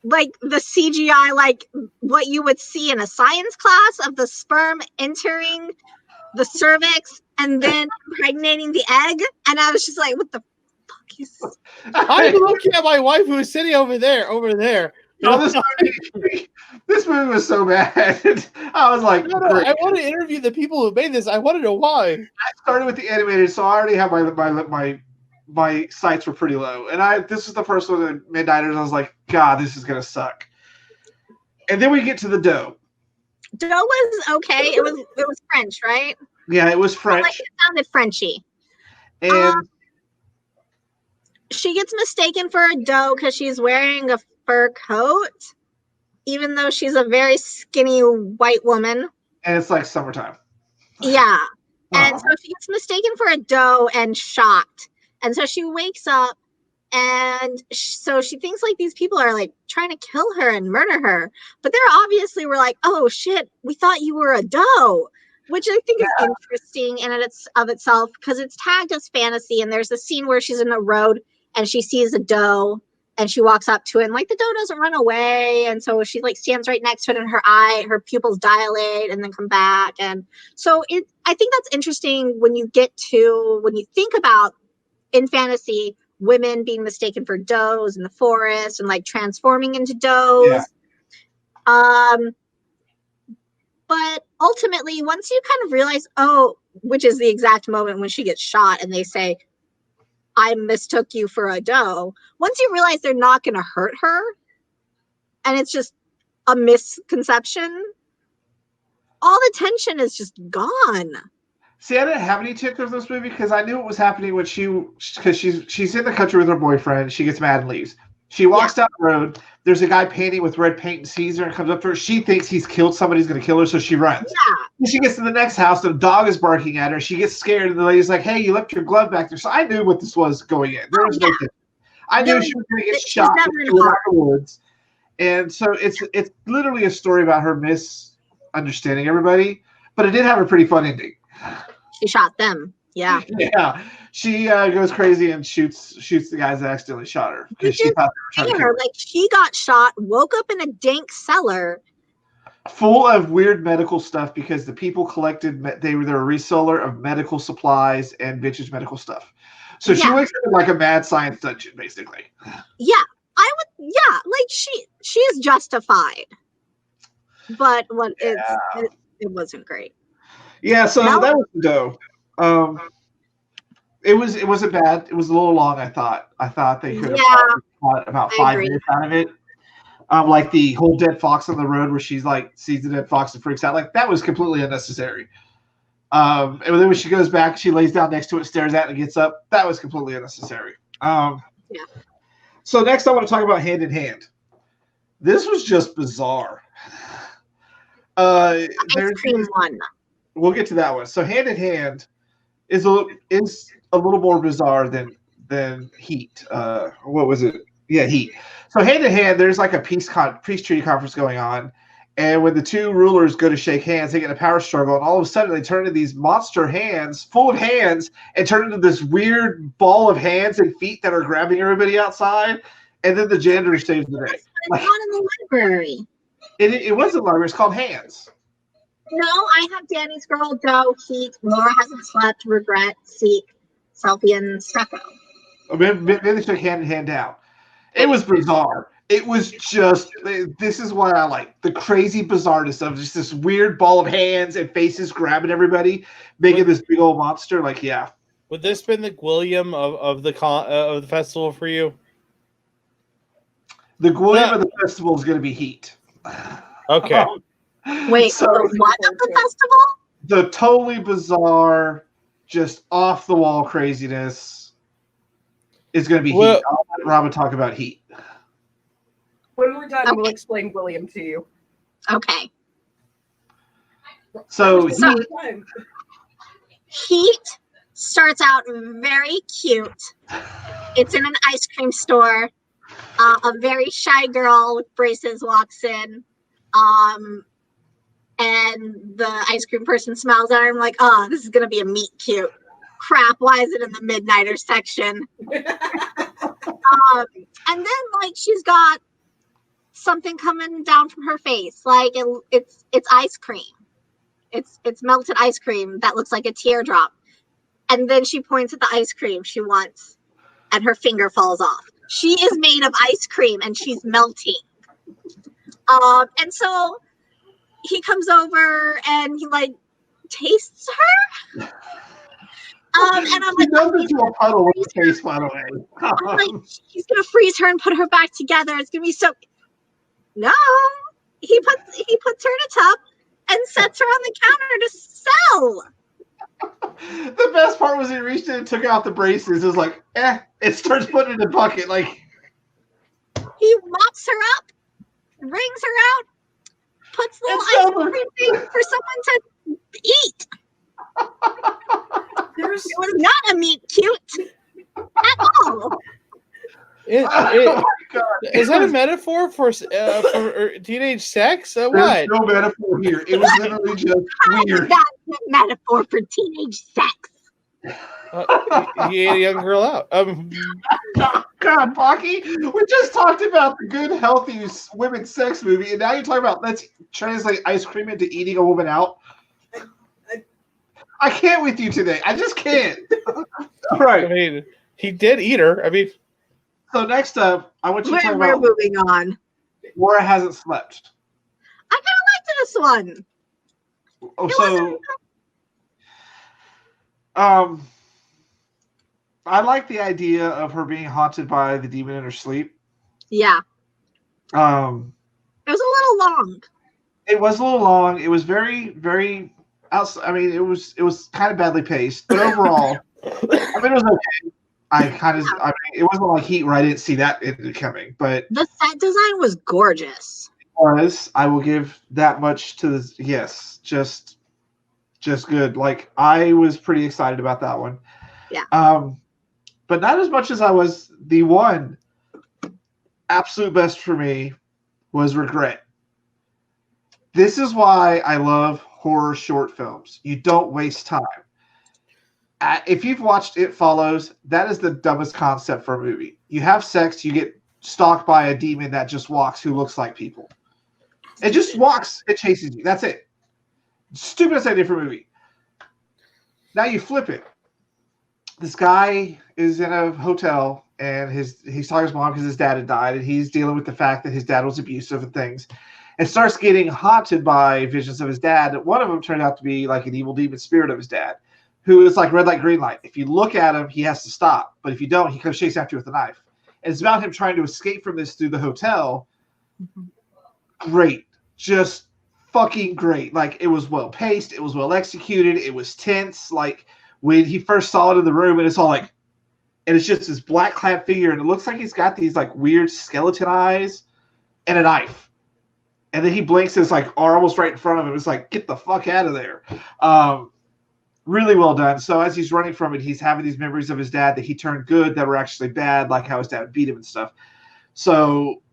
[SPEAKER 4] like the CGI, like what you would see in a science class of the sperm entering the cervix and then impregnating the egg. And I was just like, what the fuck is this?
[SPEAKER 2] I'm looking at my wife who is sitting over there.
[SPEAKER 1] No, this movie was so bad. I was like,
[SPEAKER 2] no, I want to interview the people who made this. I want to know why.
[SPEAKER 1] I started with the animated, so I already have my sights were pretty low. And this was the first one at Midnighters. I was like, God, this is gonna suck. And then we get to the dough.
[SPEAKER 4] Dough was okay. It was French, right?
[SPEAKER 1] Yeah, it was French.
[SPEAKER 4] It sounded Frenchy.
[SPEAKER 1] And
[SPEAKER 4] she gets mistaken for a doe because she's wearing a fur coat, even though she's a very skinny white woman.
[SPEAKER 1] And it's like summertime.
[SPEAKER 4] Yeah. And so she gets mistaken for a doe and shot. And so she wakes up, and so she thinks like these people are like trying to kill her and murder her. But they're obviously were like, oh shit, we thought you were a doe, which I think is interesting in of itself because it's tagged as fantasy. And there's a scene where she's in the road and she sees a doe and she walks up to it, and like the doe doesn't run away. And so she like stands right next to it, and her pupils dilate and then come back. And so I think that's interesting when you think about in fantasy, women being mistaken for does in the forest and like transforming into does. Yeah. But ultimately, once you kind of realize, which is the exact moment when she gets shot and they say, I mistook you for a doe. Once you realize they're not going to hurt her and it's just a misconception, all the tension is just gone.
[SPEAKER 1] See, I didn't have any tick of this movie because I knew what was happening when she's in the country with her boyfriend. She gets mad and leaves. She walks down the road. There's a guy painting with red paint and sees her and comes up to her. She thinks he's killed somebody. He's going to kill her, so she runs. Yeah. When she gets to the next house, the dog is barking at her. She gets scared, and the lady's like, hey, you left your glove back there. So I knew what this was going in. There was no thing. I knew she was going to get shot in the woods. And so it's literally a story about her misunderstanding everybody, but it did have a pretty fun ending.
[SPEAKER 4] She shot them. Yeah.
[SPEAKER 1] Yeah. She goes crazy and shoots the guys that accidentally shot her. She thought they were trying to kill her.
[SPEAKER 4] Like she got shot, woke up in a dank cellar.
[SPEAKER 1] Full of weird medical stuff because the people collected, they were a reseller of medical supplies and vintage medical stuff. So she wakes up in like a mad science dungeon, basically.
[SPEAKER 4] Yeah. Like she is justified. But it wasn't great.
[SPEAKER 1] Yeah, so that was dope. It wasn't bad. It was a little long, I thought. I thought they could have got about 5 minutes out of it. Like the whole dead fox on the road where she's like sees the dead fox and freaks out. Like that was completely unnecessary. And then when she goes back, she lays down next to it, stares at it, and gets up. That was completely unnecessary. So next I want to talk about Hand in Hand. This was just bizarre.
[SPEAKER 4] Ice cream one.
[SPEAKER 1] We'll get to that one. So Hand in Hand is a little more bizarre than Heat. What was it? Yeah, Heat. So Hand in Hand, there's like a peace treaty conference going on, and when the two rulers go to shake hands, they get a power struggle, and all of a sudden they turn into these monster hands, full of hands, and turn into this weird ball of hands and feet that are grabbing everybody outside, and then the janitor saves the day.
[SPEAKER 4] It's not in the library.
[SPEAKER 1] It wasn't library. It's called Hands.
[SPEAKER 4] No, I have Danny's Girl, Doe, Heat, Laura Hasn't Slept, Regret, Seek, Selfie, and Stucco.
[SPEAKER 1] Maybe they took Hand in Hand down. It was bizarre. It was just, this is what I like. The crazy bizarreness of just this weird ball of hands and faces grabbing everybody, making this big old monster. Like, yeah.
[SPEAKER 2] Would this been the Gwilliam of the festival for you?
[SPEAKER 1] The Gwilliam of the festival is going to be Heat.
[SPEAKER 2] Okay.
[SPEAKER 4] Wait, so what of the festival?
[SPEAKER 1] The totally bizarre, just off the wall craziness is going to be Heat. I'll let Robin talk about Heat.
[SPEAKER 3] When we're done, we'll explain William to you.
[SPEAKER 4] Okay.
[SPEAKER 1] So
[SPEAKER 4] Heat starts out very cute. It's in an ice cream store. A very shy girl with braces walks in. And the ice cream person smiles at her. I'm like, oh, this is going to be a meet cute. Crap, why is it in the Midnighter section? And then, like, she's got something coming down from her face. Like, it's ice cream. It's melted ice cream that looks like a teardrop. And then she points at the ice cream she wants, and her finger falls off. She is made of ice cream, and she's melting. And so he comes over and he like tastes her. And I'm like,
[SPEAKER 1] into a puddle with the taste, by the way.
[SPEAKER 4] I'm like, he's gonna freeze her and put her back together. It's gonna be so. No, he puts her in a tub and sets her on the counter to sell.
[SPEAKER 1] The best part was he reached in and took out the braces. It was like, it starts putting it in a bucket. Like,
[SPEAKER 4] he mops her up, wrings her out, puts little ice cream things for someone to eat.
[SPEAKER 2] metaphors?
[SPEAKER 4] It was not a meet cute at all.
[SPEAKER 1] Oh my God.
[SPEAKER 2] Is that a metaphor for teenage sex?
[SPEAKER 1] There's
[SPEAKER 2] What?
[SPEAKER 1] no metaphor here. It was literally just
[SPEAKER 4] How is
[SPEAKER 1] weird.
[SPEAKER 4] that a metaphor for teenage sex?
[SPEAKER 2] He ate a young girl out.
[SPEAKER 1] God, Pocky, we just talked about the good, healthy women's sex movie, and now you're talking about let's translate ice cream into eating a woman out. I can't with you today. I just can't. All right.
[SPEAKER 2] I mean, he did eat her. I mean,
[SPEAKER 1] So next up, I want you to talk
[SPEAKER 4] We're
[SPEAKER 1] about
[SPEAKER 4] moving on.
[SPEAKER 1] Laura Hasn't Slept.
[SPEAKER 4] I kind of liked this one.
[SPEAKER 1] Oh,
[SPEAKER 4] It
[SPEAKER 1] so I like the idea of her being haunted by the demon in her sleep.
[SPEAKER 4] Yeah,
[SPEAKER 1] Um,
[SPEAKER 4] it was a little long.
[SPEAKER 1] it was a little long. It was very, very. I mean, it was kind of badly paced, but overall, I mean, it was okay. I mean, it wasn't like Heat where I didn't see that coming, but
[SPEAKER 4] The set design was gorgeous.
[SPEAKER 1] I will give that much to this. Yes, just good. Like I was pretty excited about that one.
[SPEAKER 4] Yeah.
[SPEAKER 1] But not as much as I was. The one absolute best for me was Regret. This is why I love horror short films. You don't waste time. If you've watched It Follows, that is the dumbest concept for a movie. You have sex, you get stalked by a demon that just walks who looks like people. It just walks, it chases you. That's it. Stupidest idea for a movie. Now you flip it. This guy is in a hotel and he's talking to his mom because his dad had died, and he's dealing with the fact that his dad was abusive and things, and starts getting haunted by visions of his dad. One of them turned out to be like an evil demon spirit of his dad, who is like red light, green light. If you look at him, he has to stop. But if you don't, he comes chasing after you with a knife. And it's about him trying to escape from this through the hotel. Great. Just fucking great. Like, it was well paced. It was well executed. It was tense. Like, when he first saw it in the room, and it's all like, and it's just this black clad figure, and it looks like he's got these like weird skeleton eyes and a knife. And then he blinks, and it's like almost right in front of him. It's like, get the fuck out of there. Really well done. So as he's running from it, he's having these memories of his dad that he turned good that were actually bad, like how his dad beat him and stuff. So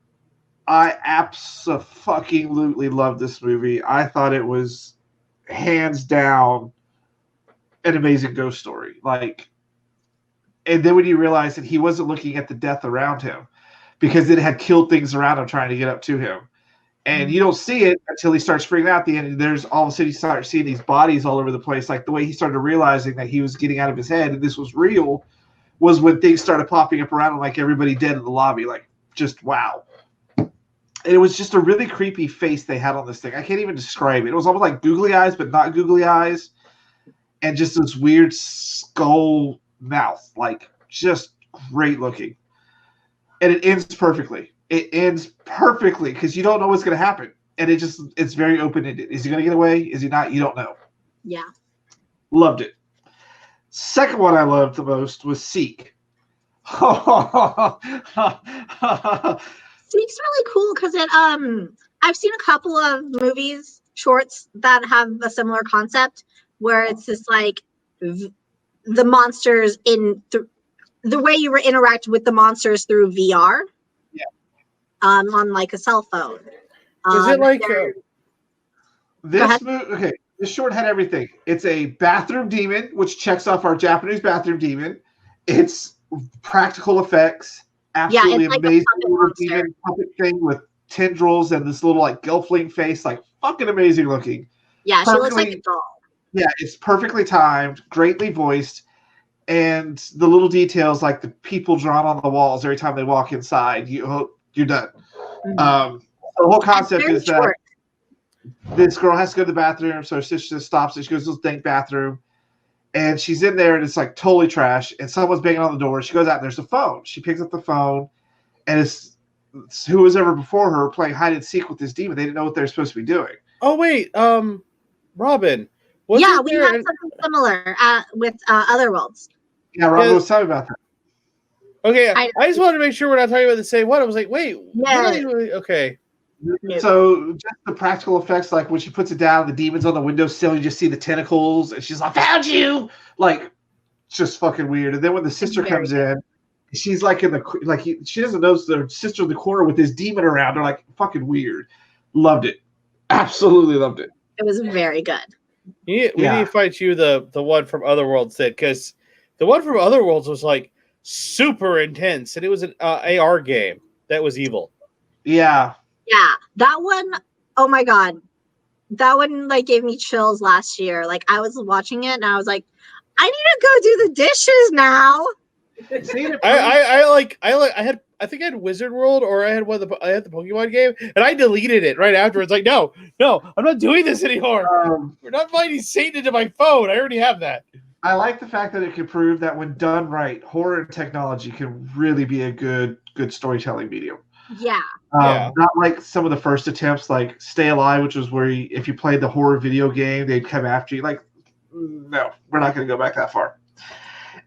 [SPEAKER 1] I absolutely loved this movie. I thought it was hands down an amazing ghost story. Like, and then when you realize that he wasn't looking at the death around him because it had killed things around him trying to get up to him. And you don't see it until he starts freaking out at the end. And there's all of a sudden you start seeing these bodies all over the place. Like the way he started realizing that he was getting out of his head and this was real was when things started popping up around him, like everybody dead in the lobby. Like, just wow. And it was just a really creepy face they had on this thing. I can't even describe it. It was almost like googly eyes, but not googly eyes. And just this weird skull mouth. Like, just great looking. And it ends perfectly. It ends perfectly because you don't know what's going to happen. And it's very open-ended. Is he going to get away? Is he not? You don't know.
[SPEAKER 4] Yeah.
[SPEAKER 1] Loved it. Second one I loved the most was Seek.
[SPEAKER 4] Seek's really cool because it I've seen a couple of movies, shorts that have a similar concept where it's just like the monsters in the way you interact with the monsters through VR.
[SPEAKER 1] Yeah.
[SPEAKER 4] On like a cell phone.
[SPEAKER 2] Is it like
[SPEAKER 1] this movie? Okay, this short had everything. It's a bathroom demon, which checks off our Japanese bathroom demon. It's practical effects, absolutely
[SPEAKER 4] like
[SPEAKER 1] amazing
[SPEAKER 4] a
[SPEAKER 1] little demon puppet thing with tendrils and this little like gelfling face, like fucking amazing looking.
[SPEAKER 4] Yeah, she looks like a doll.
[SPEAKER 1] Yeah, it's perfectly timed, greatly voiced, and the little details like the people drawn on the walls every time they walk inside. You're done.
[SPEAKER 4] Mm-hmm.
[SPEAKER 1] The whole concept is that this girl has to go to the bathroom, so her sister stops and she goes to this dank bathroom, and she's in there and it's like totally trash, and someone's banging on the door. She goes out and there's a phone. She picks up the phone, and it's who was ever before her playing hide and seek with this demon. They didn't know what they're supposed to be doing.
[SPEAKER 2] Oh wait, Robin.
[SPEAKER 4] We had something similar with Otherworlds.
[SPEAKER 1] Yeah, Robin was telling me about that.
[SPEAKER 2] Okay, I just wanted to make sure we're not talking about the same one. I was like, wait,
[SPEAKER 4] yeah.
[SPEAKER 2] Okay.
[SPEAKER 1] So just the practical effects, like when she puts it down, the demon's on the windowsill, you just see the tentacles, and she's like, "Found you!" Like, just fucking weird. And then when the sister comes in, she's like she doesn't know the sister in the corner with this demon around. They're like fucking weird. Loved it. Absolutely loved it.
[SPEAKER 4] It was very good.
[SPEAKER 2] We need to fight you the one from Otherworlds then, because the one from Otherworlds was like super intense, and it was an AR game that was evil.
[SPEAKER 1] Yeah.
[SPEAKER 4] Yeah, that one. Oh my god, that one like gave me chills last year. Like I was watching it and I was like, I need to go do the dishes now.
[SPEAKER 2] I think I had Wizard World, or I had the Pokemon game, and I deleted it right afterwards. Like, no, I'm not doing this anymore. We're not fighting Satan into my phone. I already have that.
[SPEAKER 1] I like the fact that it can prove that when done right, horror and technology can really be a good storytelling medium.
[SPEAKER 4] Yeah.
[SPEAKER 1] Not like some of the first attempts, like Stay Alive, which was where if you played the horror video game, they'd come after you. Like, no, we're not going to go back that far.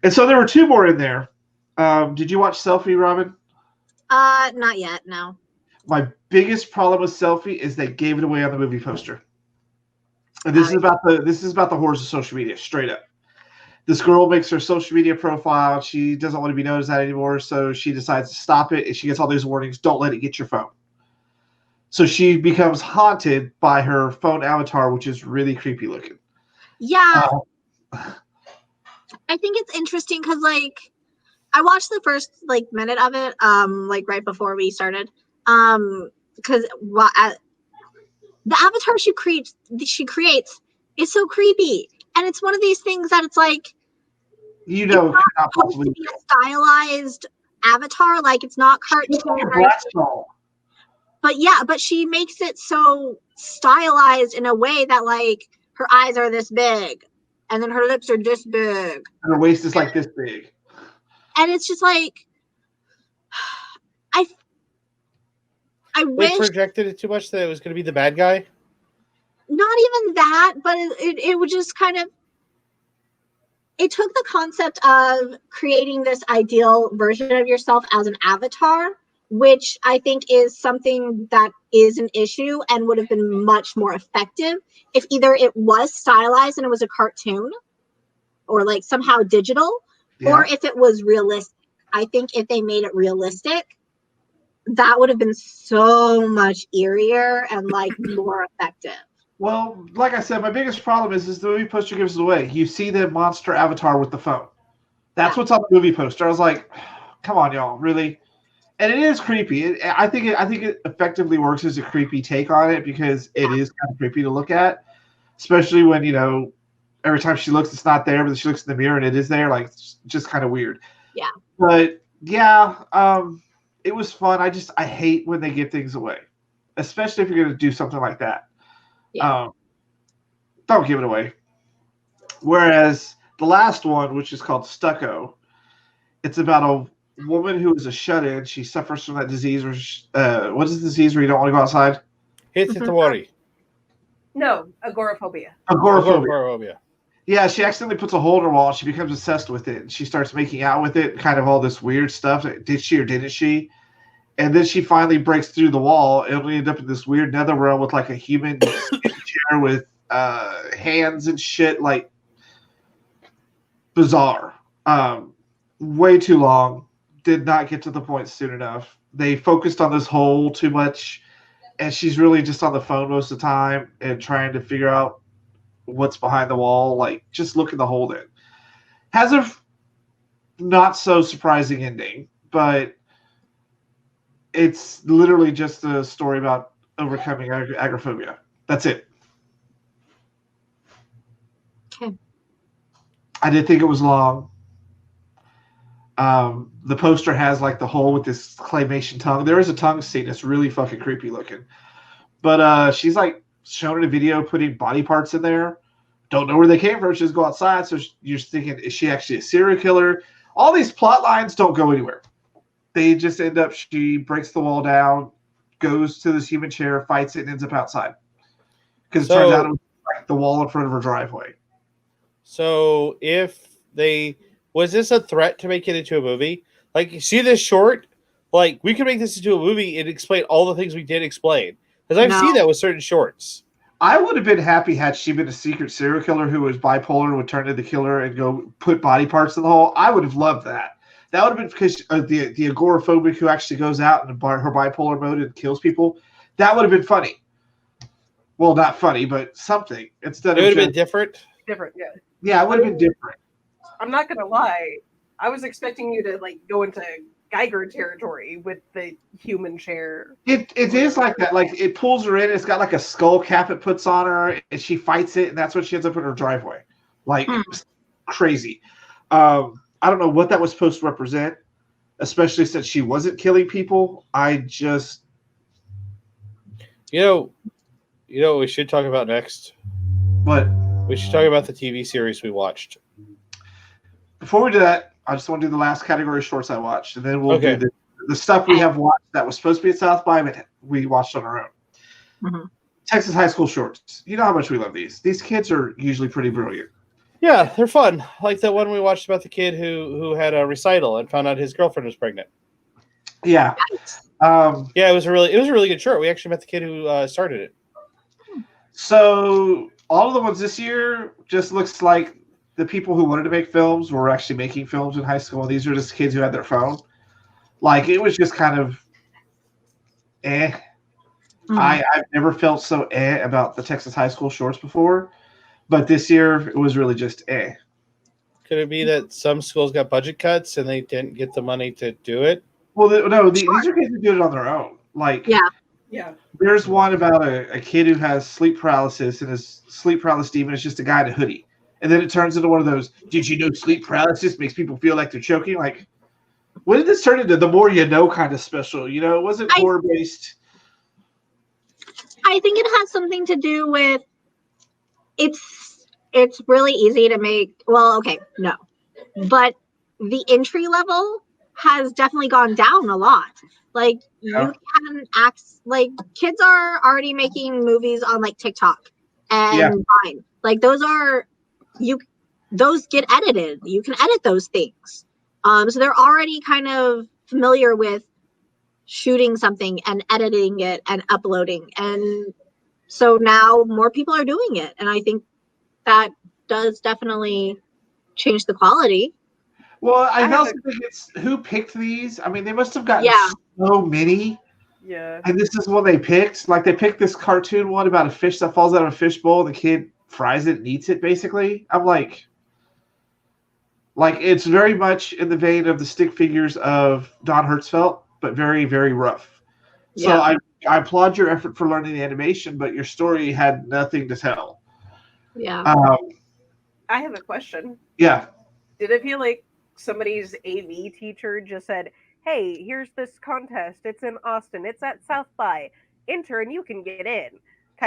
[SPEAKER 1] And so there were two more in there. Did you watch Selfie, Robin?
[SPEAKER 4] Not yet. No.
[SPEAKER 1] My biggest problem with Selfie is they gave it away on the movie poster. And this is about the horrors of social media, straight up. This girl makes her social media profile. She doesn't want to be known as that anymore, so she decides to stop it, and she gets all these warnings, don't let it get your phone. So she becomes haunted by her phone avatar, which is really creepy looking.
[SPEAKER 4] Yeah. I think it's interesting because, like, I watched the first, like, minute of it, like, right before we started, because the avatar she creates is so creepy. And it's one of these things that it's like,
[SPEAKER 1] it's not
[SPEAKER 4] supposed to be a stylized avatar, like it's not cartoon. But she makes it so stylized in a way that like her eyes are this big, and then her lips are this big,
[SPEAKER 1] and her waist is like this big.
[SPEAKER 4] And it's just like, I wish
[SPEAKER 2] projected it too much that it was going to be the bad guy.
[SPEAKER 4] Not even that, but it would just kind of, it took the concept of creating this ideal version of yourself as an avatar, which I think is something that is an issue and would have been much more effective if either it was stylized and it was a cartoon or like somehow digital, or if it was realistic. I think if they made it realistic, that would have been so much eerier and like more effective.
[SPEAKER 1] Well, like I said, my biggest problem is the movie poster gives it away. You see the monster avatar with the phone. That's what's on the movie poster. I was like, come on, y'all, really? And it is creepy. I think it effectively works as a creepy take on it because it is kind of creepy to look at, especially when, every time she looks, it's not there, but then she looks in the mirror and it is there. Like, it's just kind of weird.
[SPEAKER 4] Yeah.
[SPEAKER 1] But, it was fun. I hate when they give things away, especially if you're going to do something like that.
[SPEAKER 4] Yeah.
[SPEAKER 1] Don't give it away. Whereas the last one, which is called Stucco, it's about a woman who is a shut-in. She suffers from that disease, what is the disease where you don't want to go outside?
[SPEAKER 2] Hitatawari.
[SPEAKER 3] No, agoraphobia.
[SPEAKER 2] Agoraphobia.
[SPEAKER 1] Yeah, she accidentally puts a hole in her wall. And she becomes obsessed with it. And she starts making out with it, kind of all this weird stuff. Did she or didn't she? And then she finally breaks through the wall, and we end up in this weird netherrealm with like a human chair with hands and shit, like bizarre. Way too long. Did not get to the point soon enough. They focused on this hole too much, and she's really just on the phone most of the time and trying to figure out what's behind the wall. Like, just look at the hole in. Has a not so surprising ending, but it's literally just a story about overcoming agoraphobia. That's it.
[SPEAKER 4] Okay.
[SPEAKER 1] I did think it was long. The poster has like the hole with this claymation tongue. There is a tongue scene. It's really fucking creepy looking. But she's like shown in a video putting body parts in there. Don't know where they came from. She just go outside. So you're thinking, is she actually a serial killer? All these plot lines don't go anywhere. They just end up, she breaks the wall down, goes to this human chair, fights it, and ends up outside. Because it turns out it was like the wall in front of her driveway.
[SPEAKER 2] So was this a threat to make it into a movie? Like, you see this short? Like, we could make this into a movie and explain all the things we did explain. Because I've seen that with certain shorts.
[SPEAKER 1] I would have been happy had she been a secret serial killer who was bipolar and would turn into the killer and go put body parts in the hole. I would have loved that. That would have been because the agoraphobic who actually goes out in her bipolar mode and kills people. That would have been funny. Well, not funny, but something. Instead
[SPEAKER 2] it
[SPEAKER 1] of
[SPEAKER 2] would have been different.
[SPEAKER 3] Different, yeah.
[SPEAKER 1] Yeah, it would have been different.
[SPEAKER 3] I'm not gonna lie. I was expecting you to like go into Geiger territory with the human chair.
[SPEAKER 1] It is like that. Like it pulls her in. It's got like a skull cap it puts on her, and she fights it, and that's what she ends up in her driveway. Like it's crazy. I don't know what that was supposed to represent, especially since she wasn't killing people. I just,
[SPEAKER 2] you know what we should talk about next?
[SPEAKER 1] What?
[SPEAKER 2] We should talk about the TV series we watched.
[SPEAKER 1] Before we do that, I just want to do the last category of shorts I watched, and then we'll do the stuff we have watched that was supposed to be at South by, but we watched on our own.
[SPEAKER 4] Mm-hmm.
[SPEAKER 1] Texas high school shorts. You know how much we love these. These kids are usually pretty brilliant.
[SPEAKER 2] Yeah, they're fun. Like that one we watched about the kid who had a recital and found out his girlfriend was pregnant.
[SPEAKER 1] Yeah.
[SPEAKER 2] Yeah, it was a really good short. We actually met the kid who started it.
[SPEAKER 1] So all of the ones this year just looks like the people who wanted to make films were actually making films in high school. These are just kids who had their phone. Like it was just kind of eh. Mm-hmm. I've never felt so about the Texas high school shorts before, but this year it was really just eh.
[SPEAKER 2] Could it be that some schools got budget cuts and they didn't get the money to do it?
[SPEAKER 1] Well, these are kids who did it on their own. Like
[SPEAKER 3] yeah.
[SPEAKER 1] There's one about a kid who has sleep paralysis, and his sleep paralysis demon is just a guy in a hoodie. And then it turns into one of those, did you know sleep paralysis makes people feel like they're choking? Like, when did this turn into the more you know kind of special? You know, it wasn't horror-based.
[SPEAKER 4] I think it has something to do with it's really easy to make. Well, okay, no. But the entry level has definitely gone down a lot. Like, you can act like kids are already making movies on like TikTok and Vine. Like those get edited. You can edit those things. So they're already kind of familiar with shooting something and editing it and uploading. And so now more people are doing it. And I think that does definitely change the quality.
[SPEAKER 1] Well, I also think it's who picked these. I mean, they must have gotten so many.
[SPEAKER 3] Yeah.
[SPEAKER 1] And this is one they picked. Like, they picked this cartoon one about a fish that falls out of a fishbowl. The kid fries it and eats it, basically. I'm like, it's very much in the vein of the stick figures of Don Hertzfeldt, but very, very rough. Yeah. So I applaud your effort for learning the animation, but your story had nothing to tell.
[SPEAKER 4] Yeah.
[SPEAKER 3] I have a question.
[SPEAKER 1] Yeah.
[SPEAKER 3] Did it feel like somebody's AV teacher just said, hey, here's this contest. It's in Austin. It's at South by. Enter and you can get in.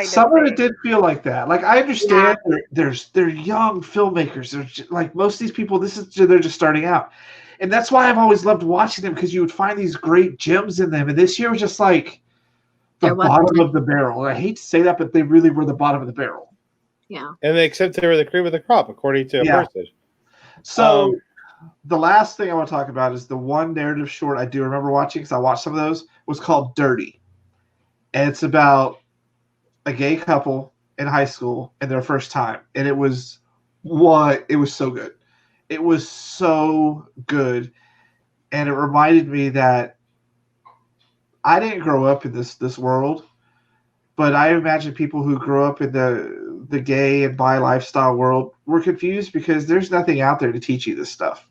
[SPEAKER 1] Somewhere it did feel like that. Like, I understand they're young filmmakers. They're like, most of these people, they're just starting out. And that's why I've always loved watching them, because you would find these great gems in them. And this year was just like the bottom of the barrel. And I hate to say that, but they really were the bottom of the barrel.
[SPEAKER 4] Yeah.
[SPEAKER 2] And except they were the cream of the crop, according to a person.
[SPEAKER 1] So the last thing I want to talk about is the one narrative short I do remember watching, because I watched some of those, was called Dirty. And it's about a gay couple in high school and their first time. And it was so good. It was so good. And it reminded me that I didn't grow up in this world, but I imagine people who grew up in the gay and bi lifestyle world were confused, because there's nothing out there to teach you this stuff.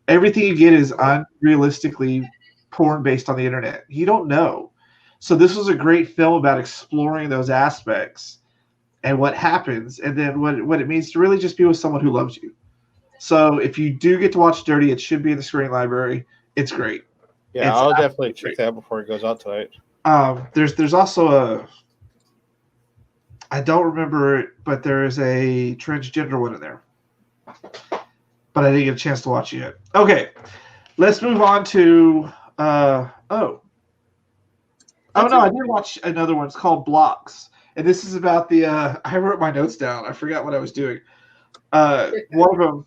[SPEAKER 1] Everything you get is unrealistically porn based on the internet. You don't know. So this was a great film about exploring those aspects and what happens, and then what it means to really just be with someone who loves you. So if you do get to watch Dirty, it should be in the screen library. It's great.
[SPEAKER 2] Yeah, I'll definitely check that out before it goes out tonight.
[SPEAKER 1] There's also I don't remember it, but there is a transgender one in there. But I didn't get a chance to watch it yet. Okay, let's move on to I did watch another one. It's called Blocks, and this is about the. I wrote my notes down. I forgot what I was doing. One of them,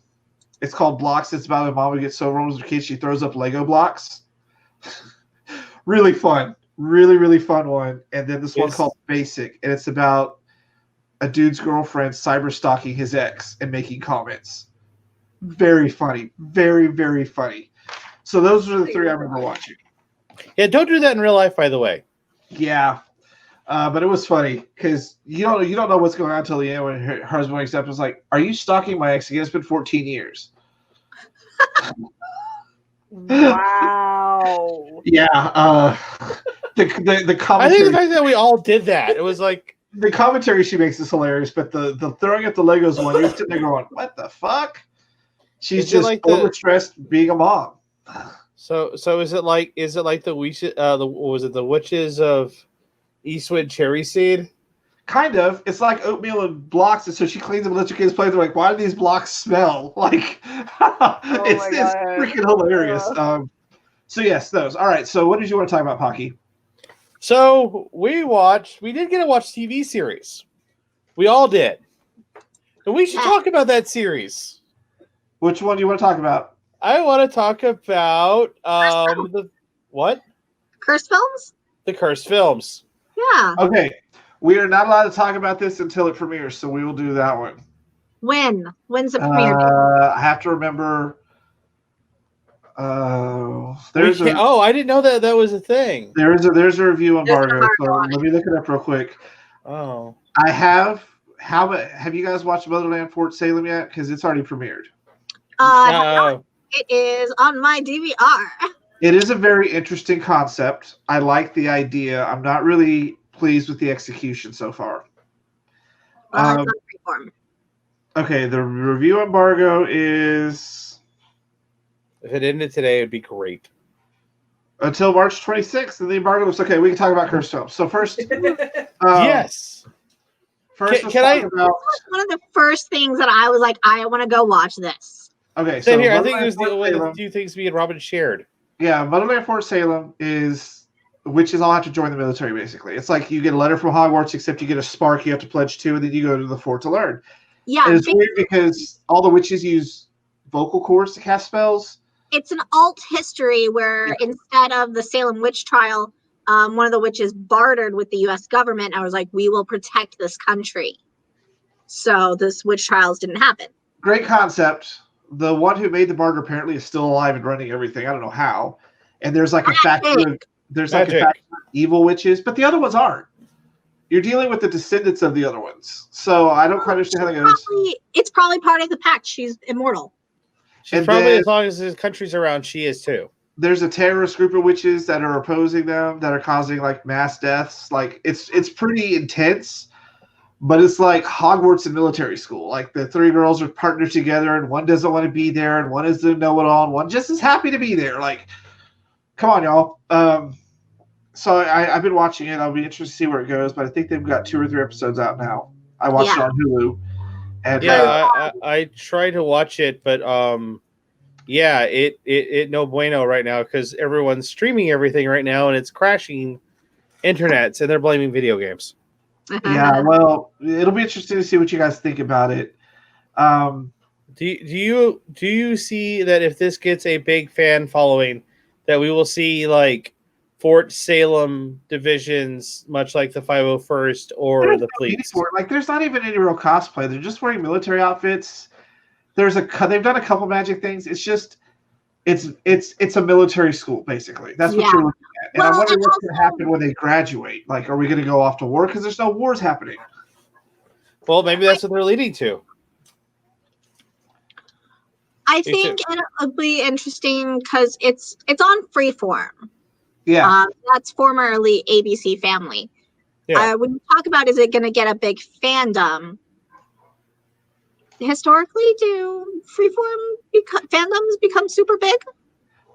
[SPEAKER 1] it's called Blocks. It's about a mom who gets so overwhelmed with her kids she throws up Lego blocks. Really fun, really fun one. And then this one called Basic, and it's about a dude's girlfriend cyber stalking his ex and making comments. Very funny. Very, very funny. So those are the three I remember watching.
[SPEAKER 2] Yeah, don't do that in real life, by the way.
[SPEAKER 1] Yeah. But it was funny because you don't know what's going on until the end when her husband wakes up and is like, "Are you stalking my ex again? It's been 14 years."
[SPEAKER 3] Wow.
[SPEAKER 1] Yeah. The commentary.
[SPEAKER 2] I think the fact that we all did that, it was like
[SPEAKER 1] the commentary she makes is hilarious, but the throwing up the Legos one, you're sitting there going, "What the fuck?" She's just like overstressed being a mom.
[SPEAKER 2] So is it like the witches of Eastwood Cherry Seed?
[SPEAKER 1] Kind of. It's like oatmeal and blocks, and so she cleans them and lets her kids play. They're like, "Why do these blocks smell?" Like, it's freaking hilarious. So yes, those. All right. So what did you want to talk about, Pocky?
[SPEAKER 2] So we did get to watch TV series. We all did. And we should talk about that series.
[SPEAKER 1] Which one do you want to talk about?
[SPEAKER 2] I want to talk about the what?
[SPEAKER 4] Cursed films?
[SPEAKER 2] The Cursed films.
[SPEAKER 4] Yeah.
[SPEAKER 1] Okay. We are not allowed to talk about this until it premieres, so we will do that one.
[SPEAKER 4] When? When's the premiere?
[SPEAKER 1] I have to remember.
[SPEAKER 2] I didn't know that was a thing.
[SPEAKER 1] There's a review embargo. So let me look it up real quick.
[SPEAKER 2] Oh.
[SPEAKER 1] I have. Have you guys watched Motherland Fort Salem yet? Because it's already premiered.
[SPEAKER 4] It is on my DVR.
[SPEAKER 1] It is a very interesting concept. I like the idea. I'm not really pleased with the execution so far.
[SPEAKER 4] Well, it's on Freeform.
[SPEAKER 1] Okay, the review embargo is...
[SPEAKER 2] If it ended today, it would be great.
[SPEAKER 1] Until March 26th, and the embargo looks okay. We can talk about Cursed films. So first...
[SPEAKER 2] yes!
[SPEAKER 1] First,
[SPEAKER 4] one of the first things that I was like, I want to go watch this.
[SPEAKER 1] Okay,
[SPEAKER 2] so here, I think it was one of the few things me and Robin shared.
[SPEAKER 1] Yeah, Motherland Fort Salem is witches all have to join the military, basically. It's like you get a letter from Hogwarts, except you get a spark you have to pledge to, and then you go to the fort to learn. Yeah. And it's weird because all the witches use vocal cords to cast spells.
[SPEAKER 4] It's an alt history where instead of the Salem witch trial, one of the witches bartered with the U.S. government. I was like, we will protect this country. So this witch trials didn't happen.
[SPEAKER 1] Great concept. The one who made the barter apparently is still alive and running everything. I don't know how. And there's like a factory of evil witches, but the other ones aren't. You're dealing with the descendants of the other ones. So I don't quite understand how that goes.
[SPEAKER 4] It's probably part of the pact. She's immortal.
[SPEAKER 2] She's probably, as long as the country's around, she is too.
[SPEAKER 1] There's a terrorist group of witches that are opposing them, that are causing like mass deaths. Like it's pretty intense. But it's like Hogwarts and military school. Like the three girls are partnered together, and one doesn't want to be there, and one is the know-it-all, and one just is happy to be there. Like, come on, y'all. So I've been watching it. I'll be interested to see where it goes, but I think they've got 2 or 3 episodes out now. I watched it on Hulu. And
[SPEAKER 2] I tried to watch it, but it no bueno right now because everyone's streaming everything right now, and it's crashing internets, and they're blaming video games.
[SPEAKER 1] Yeah, well, it'll be interesting to see what you guys think about it.
[SPEAKER 2] Do you see that if this gets a big fan following, that we will see like Fort Salem divisions, much like the 501st or the Fleets?
[SPEAKER 1] Like, there's not even any real cosplay. They're just wearing military outfits. They've done a couple magic things. It's just it's a military school, basically. That's what you're looking at. And I'm wondering what's going to happen when they graduate. Like, are we going to go off to war? Because there's no wars happening.
[SPEAKER 2] Well, maybe that's what they're leading to.
[SPEAKER 4] I think it'll be interesting because it's on Freeform.
[SPEAKER 1] Yeah.
[SPEAKER 4] That's formerly ABC Family.
[SPEAKER 2] Yeah.
[SPEAKER 4] When you talk about is it going to get a big fandom, historically, do Freeform fandoms become super big?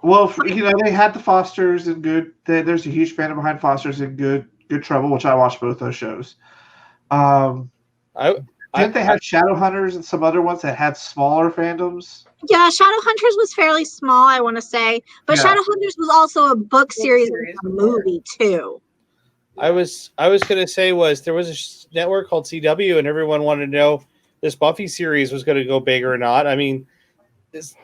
[SPEAKER 1] Well, they had the Fosters and Good. There's a huge fandom behind Fosters and Good Trouble, which I watched both those shows. Didn't they have Shadowhunters and some other ones that had smaller fandoms?
[SPEAKER 4] Yeah, Shadowhunters was fairly small, I want to say. But Shadowhunters was also a book series and a movie, too.
[SPEAKER 2] I was going to say there was a network called CW, and everyone wanted to know this Buffy series was going to go big or not. I mean,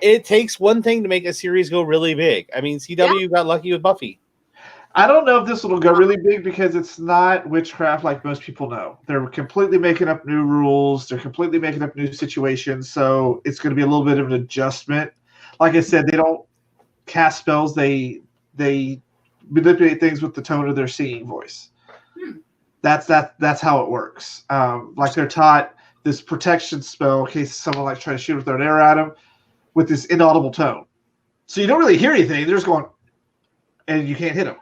[SPEAKER 2] it takes one thing to make a series go really big. I mean, CW got lucky with Buffy.
[SPEAKER 1] I don't know if this will go really big because it's not witchcraft like most people know. They're completely making up new rules. They're completely making up new situations. So it's going to be a little bit of an adjustment. Like I said, they don't cast spells. They manipulate things with the tone of their singing voice. That's how it works. Like they're taught this protection spell in case someone like tries to shoot with their arrow at them with this inaudible tone. So you don't really hear anything. They're just going, and you can't hit them.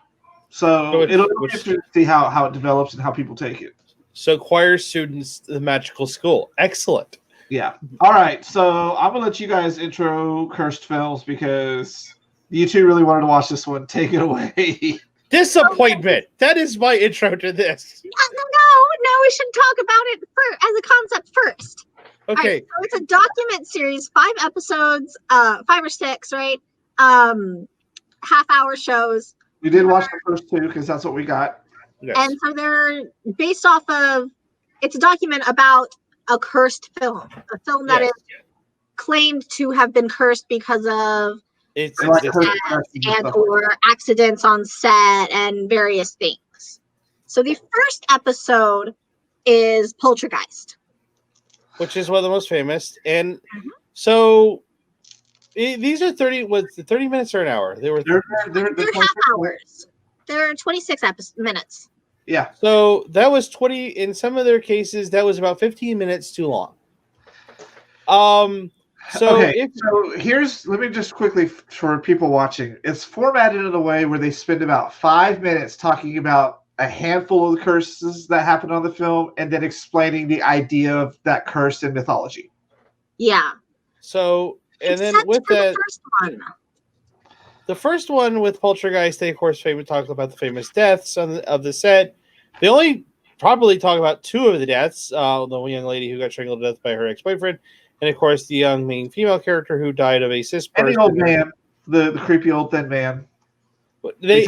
[SPEAKER 1] So it'll be interesting to see how it develops and how people take it.
[SPEAKER 2] So choir students, the magical school. Excellent.
[SPEAKER 1] Yeah. All right. So I'm going to let you guys intro Cursed Films because you two really wanted to watch this one. Take it away.
[SPEAKER 2] Disappointment. That is my intro to this.
[SPEAKER 4] No, we should talk about it as a concept first.
[SPEAKER 2] Okay.
[SPEAKER 4] Right, so it's a document series, 5 episodes, 5 or 6, right? Half-hour shows.
[SPEAKER 1] We did watch the first 2 because that's what we got.
[SPEAKER 2] Yes.
[SPEAKER 4] And so they're based off of, it's a document about a cursed film, a film that is claimed to have been cursed because of or accidents on set and various things. So the first episode is Poltergeist,
[SPEAKER 2] which is one of the most famous. And so these are 30 minutes or an hour?
[SPEAKER 4] They're half hours. They're 26 minutes.
[SPEAKER 1] Yeah.
[SPEAKER 2] So that was 20 in some of their cases. That was about 15 minutes too long. So let me just quickly for people watching. It's formatted in a way where they spend about 5 minutes talking about a handful of the curses that happened on the film, and then explaining the idea of that curse in mythology.
[SPEAKER 4] Yeah.
[SPEAKER 2] So, and then with that, the first one with Poltergeist, they of course talk about the famous deaths of the set. They only probably talk about 2 of the deaths. The one young lady who got strangled to death by her ex-boyfriend, and of course the young main female character who died of a cyst.
[SPEAKER 1] And the old man, the creepy old thin man.
[SPEAKER 2] They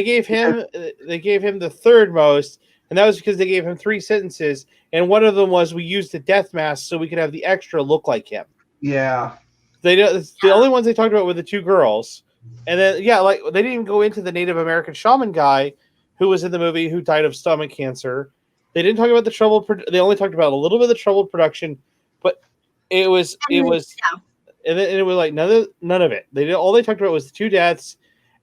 [SPEAKER 2] gave him the third most, and that was because they gave him 3 sentences, and one of them was we used the death mask so we could have the extra look like him.
[SPEAKER 1] Yeah.
[SPEAKER 2] The only ones they talked about were the 2 girls, and then like they didn't even go into the Native American shaman guy who was in the movie who died of stomach cancer. They didn't talk about the trouble. They only talked about a little bit of the troubled production, but it was and it was like none of it. All they talked about was the 2 deaths.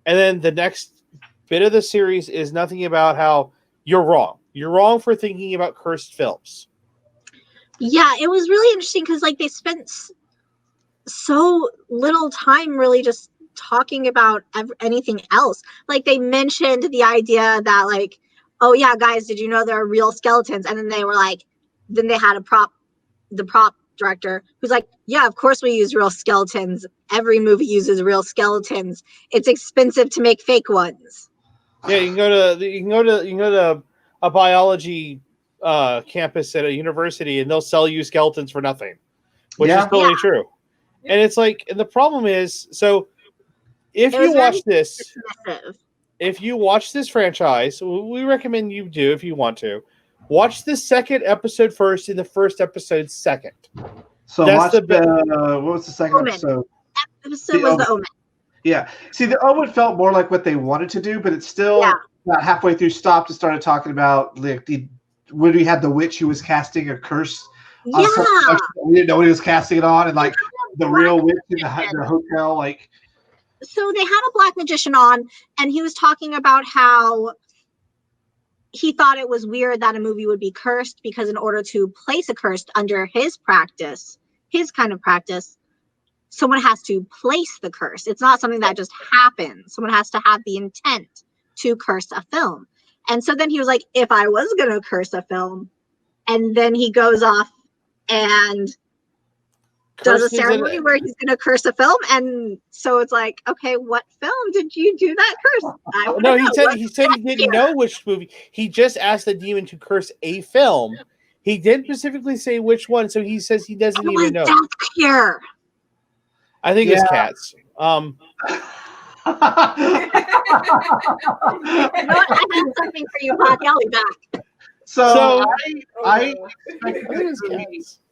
[SPEAKER 2] And then the next bit of the series is nothing about how you're wrong. You're wrong for thinking about cursed films.
[SPEAKER 4] Yeah, it was really interesting because they spent so little time really just talking about anything else. They mentioned the idea that oh yeah, guys, did you know there are real skeletons? And then they were then they had the prop director who's yeah, of course we use real skeletons. Every movie uses real skeletons. It's expensive to make fake ones.
[SPEAKER 2] Yeah, you can go to a biology campus at a university and they'll sell you skeletons for nothing, which is totally true. And it's and the problem is, so if you watch this franchise, we recommend you do if you want to. Watch the second episode first and the first episode second.
[SPEAKER 1] So watch what was the second episode?
[SPEAKER 4] That episode was The Omen.
[SPEAKER 1] Yeah. See, The Omen felt more like what they wanted to do, but it's still about halfway through stopped and started talking about when we had the witch who was casting a curse. On we didn't know what he was casting it on, and the real witch in the hotel.
[SPEAKER 4] So they had a black magician on, and he was talking about how he thought it was weird that a movie would be cursed because in order to place a curse under his kind of practice, someone has to place the curse. It's not something that just happens. Someone has to have the intent to curse a film. And so then he was like, if I was going to curse a film, and then he goes off and does a ceremony where he's going to curse a film. And so it's okay, what film did you do that curse?
[SPEAKER 2] He said he didn't know which movie. He just asked the demon to curse a film. He didn't specifically say which one, so he says he doesn't even know.
[SPEAKER 4] That's clear.
[SPEAKER 2] I think it's cats.
[SPEAKER 4] I have something for you, Buck. I'll be back.
[SPEAKER 1] So I expected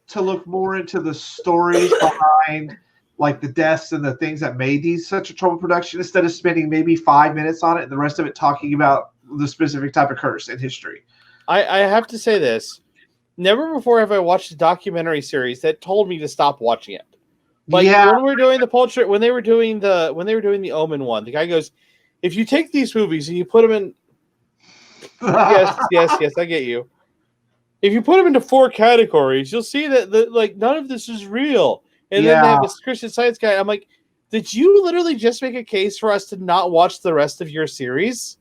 [SPEAKER 1] to look more into the stories behind like the deaths and the things that made these such a troubled production, instead of spending maybe 5 minutes on it and the rest of it talking about the specific type of curse in history.
[SPEAKER 2] I have to say this. Never before have I watched a documentary series that told me to stop watching it. Like when we were doing when they were doing the Omen one, the guy goes, if you take these movies and you put them in yes, I get you. If you put them into 4 categories, you'll see that like none of this is real. And then they have this Christian Science guy. I'm like, did you literally just make a case for us to not watch the rest of your series?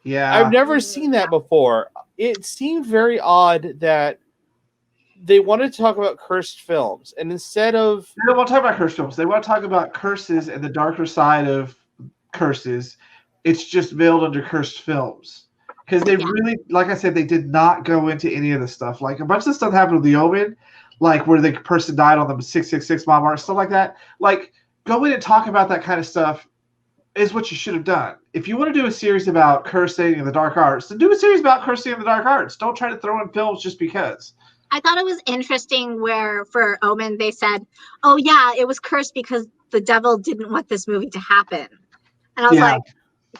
[SPEAKER 1] Yeah.
[SPEAKER 2] I've never seen that before. It seemed very odd that they wanted to talk about cursed films, and instead of...
[SPEAKER 1] They don't want to talk about cursed films. They want to talk about curses and the darker side of curses. It's just veiled under cursed films. Because they really, like I said, they did not go into any of the stuff. Like, a bunch of stuff happened with The Omen, like where the person died on the 666 mile mark, stuff like that. Like, go in and talk about that kind of stuff is what you should have done. If you want to do a series about cursing and the dark arts, then do a series about cursing and the dark arts. Don't try to throw in films just because.
[SPEAKER 4] I thought it was interesting where for Omen they said, oh yeah, it was cursed because the devil didn't want this movie to happen. And I was like,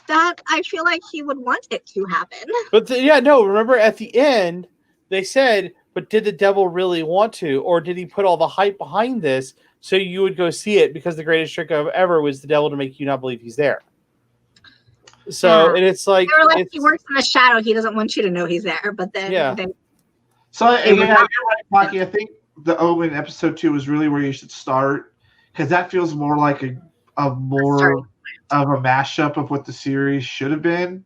[SPEAKER 4] that I feel like he would want it to happen.
[SPEAKER 2] But remember at the end they said, but did the devil really want to, or did he put all the hype behind this so you would go see it because the greatest trick of ever was the devil to make you not believe he's there? So and it's like,
[SPEAKER 4] they were like, he works in the shadow, he doesn't want you to know he's there. But then
[SPEAKER 1] so you're right, Pocky. I think the Omen episode 2 is really where you should start, because that feels more like a more of a mashup of what the series should have been.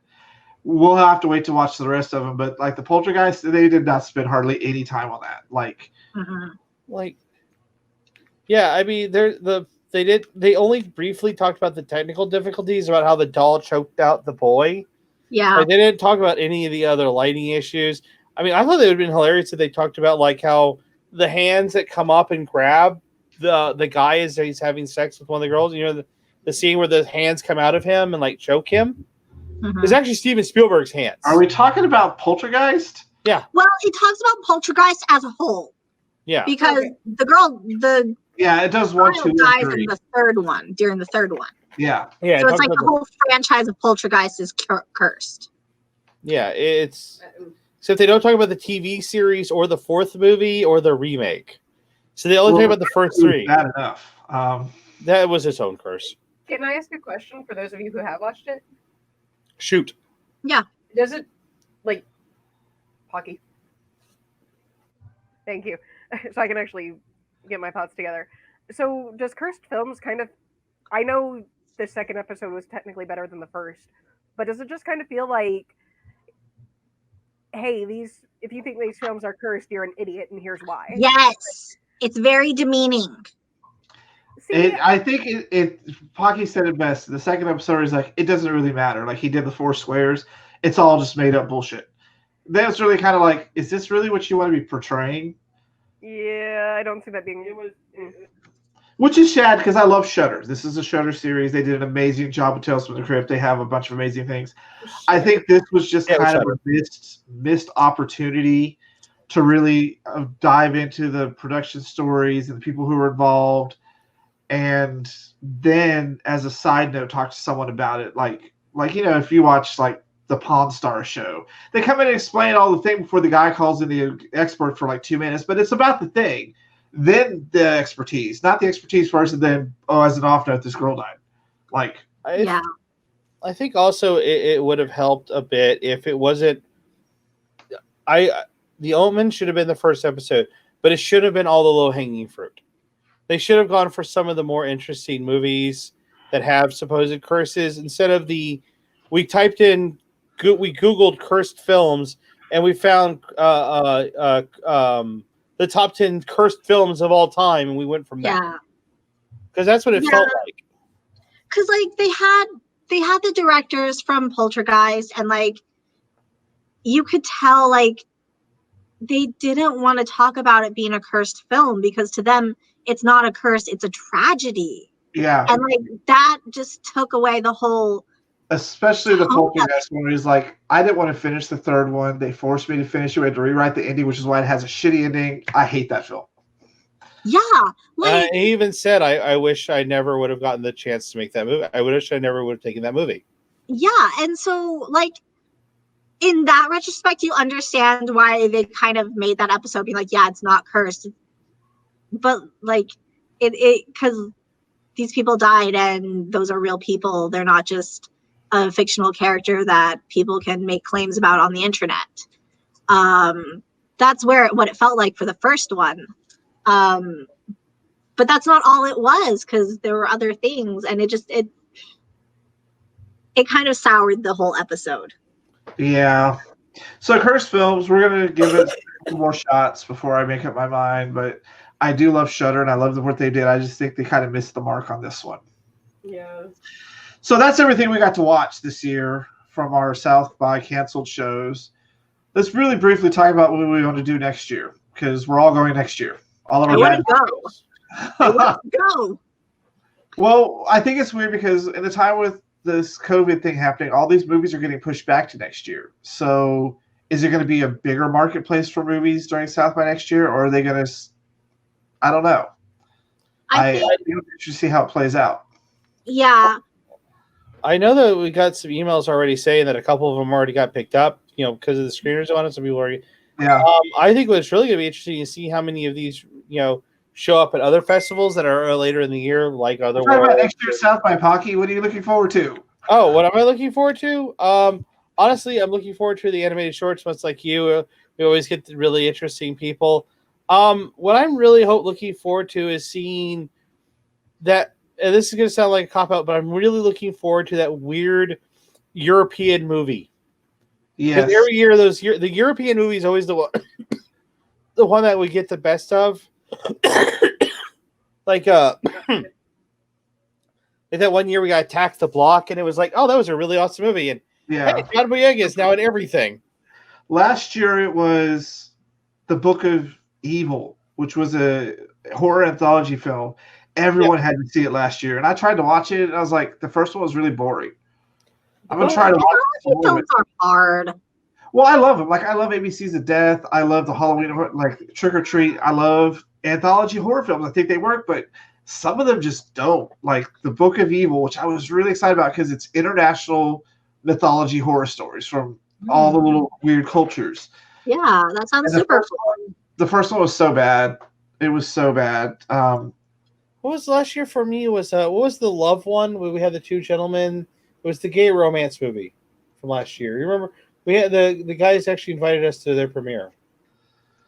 [SPEAKER 1] We'll have to wait to watch the rest of them, but like the Poltergeist, they did not spend hardly any time on that. Like,
[SPEAKER 2] I mean, they only briefly talked about the technical difficulties about how the doll choked out the boy.
[SPEAKER 4] Yeah,
[SPEAKER 2] like, they didn't talk about any of the other lighting issues. I mean, I thought it would have been hilarious if they talked about like how the hands that come up and grab the guy as he's having sex with one of the girls. You know, the scene where the hands come out of him and like choke him. It's actually Steven Spielberg's hands.
[SPEAKER 1] Are we talking about Poltergeist?
[SPEAKER 2] Yeah.
[SPEAKER 4] Well, it talks about Poltergeist as a whole.
[SPEAKER 2] Yeah.
[SPEAKER 4] Because the girl,
[SPEAKER 1] it does 1, 2,
[SPEAKER 4] dies
[SPEAKER 1] 3
[SPEAKER 4] in the third one, during the third one.
[SPEAKER 1] Yeah.
[SPEAKER 2] Yeah.
[SPEAKER 4] So it's like the whole franchise of Poltergeist is cursed.
[SPEAKER 2] Yeah, it's... So if they don't talk about the TV series or the 4th movie or the remake. So they only talk about the first 3.
[SPEAKER 1] Bad enough.
[SPEAKER 2] That was its own curse.
[SPEAKER 3] Can I ask a question for those of you who have watched it?
[SPEAKER 2] Shoot.
[SPEAKER 4] Yeah.
[SPEAKER 3] Does it, like, Pocky? Thank you. So I can actually get my thoughts together. So does cursed films kind of, I know the second episode was technically better than the first, but does it just kind of feel like, hey, if you think these films are cursed, you're an idiot, and here's why?
[SPEAKER 4] Yes. It's very demeaning.
[SPEAKER 1] I think Pocky said it best. The second episode is like, it doesn't really matter. Like, he did the 4 squares. It's all just made up bullshit. Then it's really kind of like, is this really what you want to be portraying?
[SPEAKER 3] Yeah, I don't see that being...
[SPEAKER 1] Which is sad, because I love Shudder. This is a Shudder series. They did an amazing job with Tales from the Crypt. They have a bunch of amazing things. I think this was just kind of a missed opportunity to really dive into the production stories and the people who were involved. And then, as a side note, talk to someone about it. Like if you watch like the Pawn Star show, they come in and explain all the thing before the guy calls in the expert for like 2 minutes, but it's about the thing. Then the expertise, not the expertise first, and then, as an off note, this girl died. Like,
[SPEAKER 2] I think also it would have helped a bit if it wasn't. The Omen should have been the first episode, but it should have been all the low hanging fruit. They should have gone for some of the more interesting movies that have supposed curses instead of we Googled cursed films and we found the top 10 cursed films of all time, and we went from that.
[SPEAKER 4] Yeah.
[SPEAKER 2] Because that's what it felt like.
[SPEAKER 4] Because like they had the directors from Poltergeist, and like you could tell like they didn't want to talk about it being a cursed film, because to them it's not a curse, it's a tragedy.
[SPEAKER 1] Yeah.
[SPEAKER 4] And like that just took away the whole,
[SPEAKER 1] especially the Poltergeist one, where he's like, I didn't want to finish the third one. They forced me to finish it. We had to rewrite the ending, which is why it has a shitty ending. I hate that film.
[SPEAKER 4] Yeah, like
[SPEAKER 2] he even said, I wish I never would have gotten the chance to make that movie. I wish I never would have taken that movie.
[SPEAKER 4] yeah, and so like in that retrospect, you understand why they kind of made that episode be like, yeah, it's not cursed, but like it because these people died and those are real people. They're not just a fictional character that people can make claims about on the internet. That's what it felt like for the first one. But that's not all it was, because there were other things, and it kind of soured the whole episode.
[SPEAKER 1] Yeah. So cursed films, we're gonna give it some more shots before I make up my mind, but I do love Shudder and I love what they did. I just think they kind of missed the mark on this one.
[SPEAKER 3] Yeah.
[SPEAKER 1] So that's everything we got to watch this year from our South by Canceled shows. Let's really briefly talk about what we want to do next year, because we're all going next year. All of our
[SPEAKER 4] I want to go. I want to go.
[SPEAKER 1] Well, I think it's weird because in the time with this COVID thing happening, all these movies are getting pushed back to next year. So is it going to be a bigger marketplace for movies during South by next year, or are they going to? I don't know. I think it'll be interesting to see how it plays out.
[SPEAKER 4] Yeah.
[SPEAKER 2] I know that we got some emails already saying that a couple of them already got picked up, because of the screeners on it. Some people already.
[SPEAKER 1] Yeah.
[SPEAKER 2] I think what's really going to be interesting to see how many of these, show up at other festivals that are later in the year, like other.
[SPEAKER 1] Talking about next year's South by Pocky, what are you looking forward to?
[SPEAKER 2] Oh, what am I looking forward to? Honestly, I'm looking forward to the animated shorts. Much like you, we always get the really interesting people. What I'm really looking forward to is seeing that. And this is going to sound like a cop out, but I'm really looking forward to that weird European movie.
[SPEAKER 1] Yes.
[SPEAKER 2] Because every year, the European movie is always the one, the one that we get the best of. like that one year we got Attack the Block, and it was like, oh, that was a really awesome movie. And
[SPEAKER 1] yeah,
[SPEAKER 2] hey, John Boyega is now in everything.
[SPEAKER 1] Last year it was The Book of Evil, which was a horror anthology film. Everyone had to see it last year, and I tried to watch it, and I was like, the first one was really boring. I'm gonna try to watch it.
[SPEAKER 4] Films are hard.
[SPEAKER 1] Well, I love them. Like, I love ABC's of Death. I love the Halloween, like Trick or Treat. I love anthology horror films. I think they work, but some of them just don't. Like The Book of Evil, which I was really excited about because it's international mythology horror stories from all the little weird cultures.
[SPEAKER 4] Yeah, that sounds super
[SPEAKER 1] cool. The first one was so bad. It was so bad.
[SPEAKER 2] What was last year for me was what was the Love one where we had the two gentlemen? It was the gay romance movie from last year. You remember? We had the guys actually invited us to their premiere.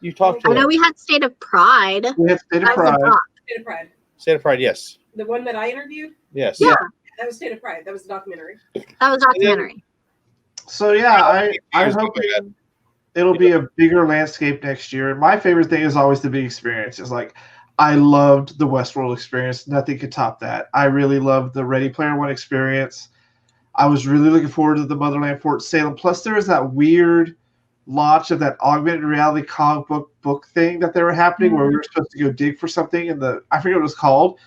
[SPEAKER 2] You talked to them.
[SPEAKER 4] I know we had State of Pride.
[SPEAKER 1] We had State of Pride.
[SPEAKER 5] State of Pride.
[SPEAKER 2] State of Pride, yes.
[SPEAKER 5] The one that I interviewed?
[SPEAKER 2] Yes.
[SPEAKER 4] Yeah.
[SPEAKER 5] That was State of Pride. That was a documentary.
[SPEAKER 4] That was a documentary.
[SPEAKER 1] So yeah, I'm hoping it'll be a bigger landscape next year. And my favorite thing is always the big experiences. Like, I loved the Westworld experience. Nothing could top that. I really loved the Ready Player One experience. I was really looking forward to the Motherland Fort Salem. Plus, there was that weird launch of that augmented reality comic book thing that they were happening where we were supposed to go dig for something in I forget what it was called.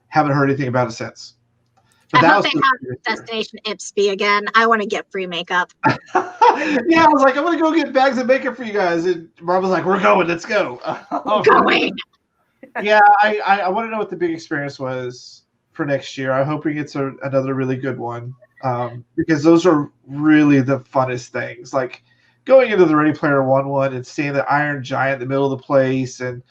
[SPEAKER 1] Haven't heard anything about it since. But
[SPEAKER 4] I hope they have Destination Ipsby again. I want to get free makeup.
[SPEAKER 1] Yeah, I was like, I'm going to go get bags of makeup for you guys. And Rob was like, we're going. Let's go.
[SPEAKER 4] We're going.
[SPEAKER 1] Yeah, I want to know what the big experience was for next year. I'm hoping it's another really good one because those are really the funnest things. Like going into the Ready Player One and seeing the Iron Giant in the middle of the place and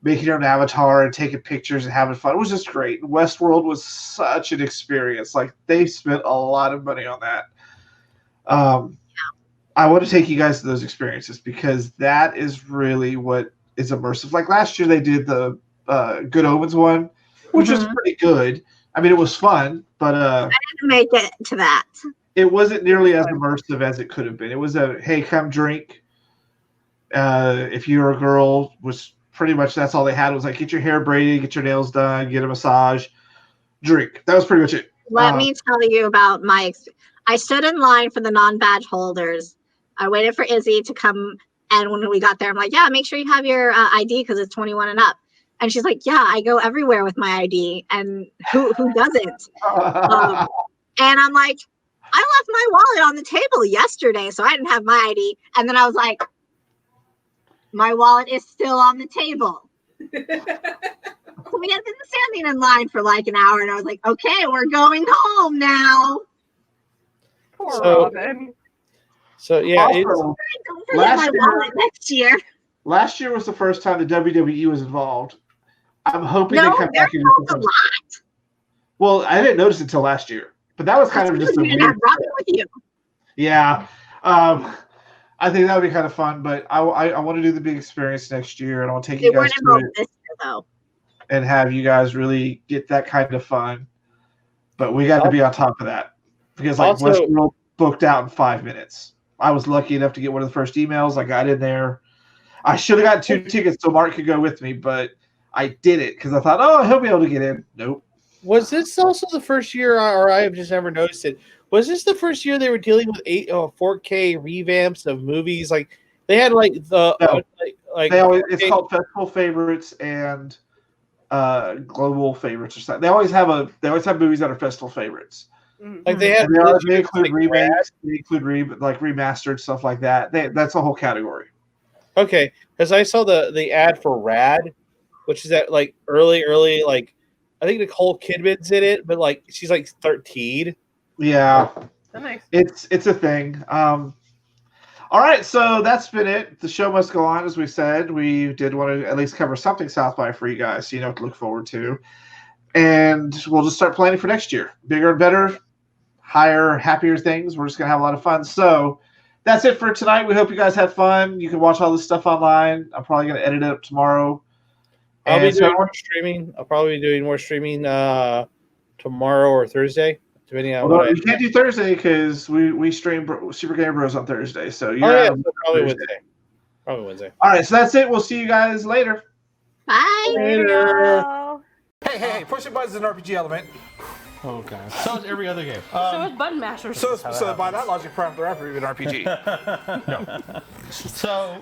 [SPEAKER 1] making your own avatar and taking pictures and having fun. It was just great. Westworld was such an experience. Like, they spent a lot of money on that. I want to take you guys to those experiences because that is really what is immersive. Like last year they did the Good Omens one, which was pretty good. I mean, it was fun, but I
[SPEAKER 4] didn't make it to that.
[SPEAKER 1] It wasn't nearly as immersive as it could have been. It was a, hey, come drink. If you're a girl, was pretty much that's all they had. It was like, get your hair braided, get your nails done, get a massage, drink. That was pretty much it.
[SPEAKER 4] Let me tell you about my I stood in line for the non-badge holders. I waited for Izzy to come, and when we got there, I'm like, yeah, make sure you have your ID because it's 21 and up. And she's like, yeah, I go everywhere with my ID, and who doesn't? And I'm like, I left my wallet on the table yesterday, so I didn't have my ID. And then I was like, my wallet is still on the table. So we had been standing in line for like an hour, and I was like, okay, we're going home now.
[SPEAKER 3] Poor Robin.
[SPEAKER 2] So yeah,
[SPEAKER 1] Also,
[SPEAKER 4] don't forget my wallet next year.
[SPEAKER 1] Last year was the first time the WWE was involved. I'm hoping
[SPEAKER 4] No,
[SPEAKER 1] they come back
[SPEAKER 4] they're
[SPEAKER 1] and
[SPEAKER 4] involved a lot.
[SPEAKER 1] Well, I didn't notice it until last year, but that was kind of just a
[SPEAKER 4] you didn't
[SPEAKER 1] weird.
[SPEAKER 4] have Robin with you.
[SPEAKER 1] Yeah, I think that would be kind of fun. But I want to do the big experience next year, and I'll take you guys to
[SPEAKER 4] involved
[SPEAKER 1] it
[SPEAKER 4] this year, though,
[SPEAKER 1] and have you guys really get that kind of fun. But we got to be on top of that because like Westworld booked out in 5 minutes. I was lucky enough to get one of the first emails. I got in there. I should have got 2 tickets so Mark could go with me, but I did it because I thought, oh, he'll be able to get in. Nope.
[SPEAKER 2] Was this also the first year, or I have just never noticed it? Was this the first year they were dealing with 4K revamps of movies? Like they had like the
[SPEAKER 1] they always, it's called festival favorites and global favorites or something. They always have movies that are festival favorites.
[SPEAKER 2] Like they had
[SPEAKER 1] they include remakes, they include remastered stuff like that. That's a whole category.
[SPEAKER 2] Okay, because I saw the ad for Rad, which is that like early like I think Nicole Kidman's in it, but like she's like 13.
[SPEAKER 1] Yeah,
[SPEAKER 3] nice.
[SPEAKER 1] It's a thing. All right, so that's been it. The show must go on, as we said. We did want to at least cover something South by for you guys, so you know what to look forward to. And we'll just start planning for next year. Bigger and better, higher, happier things. We're just going to have a lot of fun. So that's it for tonight. We hope you guys had fun. You can watch all this stuff online. I'm probably going to edit it up tomorrow.
[SPEAKER 2] I'll be doing more streaming. I'll probably be doing more streaming tomorrow or Thursday, depending on what
[SPEAKER 1] we can't do Thursday because we stream Super Game Bros on Thursday. So
[SPEAKER 2] you're probably Wednesday. Probably Wednesday.
[SPEAKER 1] All right, so that's it. We'll see you guys later.
[SPEAKER 4] Bye.
[SPEAKER 3] Later.
[SPEAKER 6] Hey, pushing buttons is an RPG element.
[SPEAKER 7] Oh, God. So is every other game.
[SPEAKER 5] So is button mashers.
[SPEAKER 6] So by that logic, they're an RPG.
[SPEAKER 7] No. So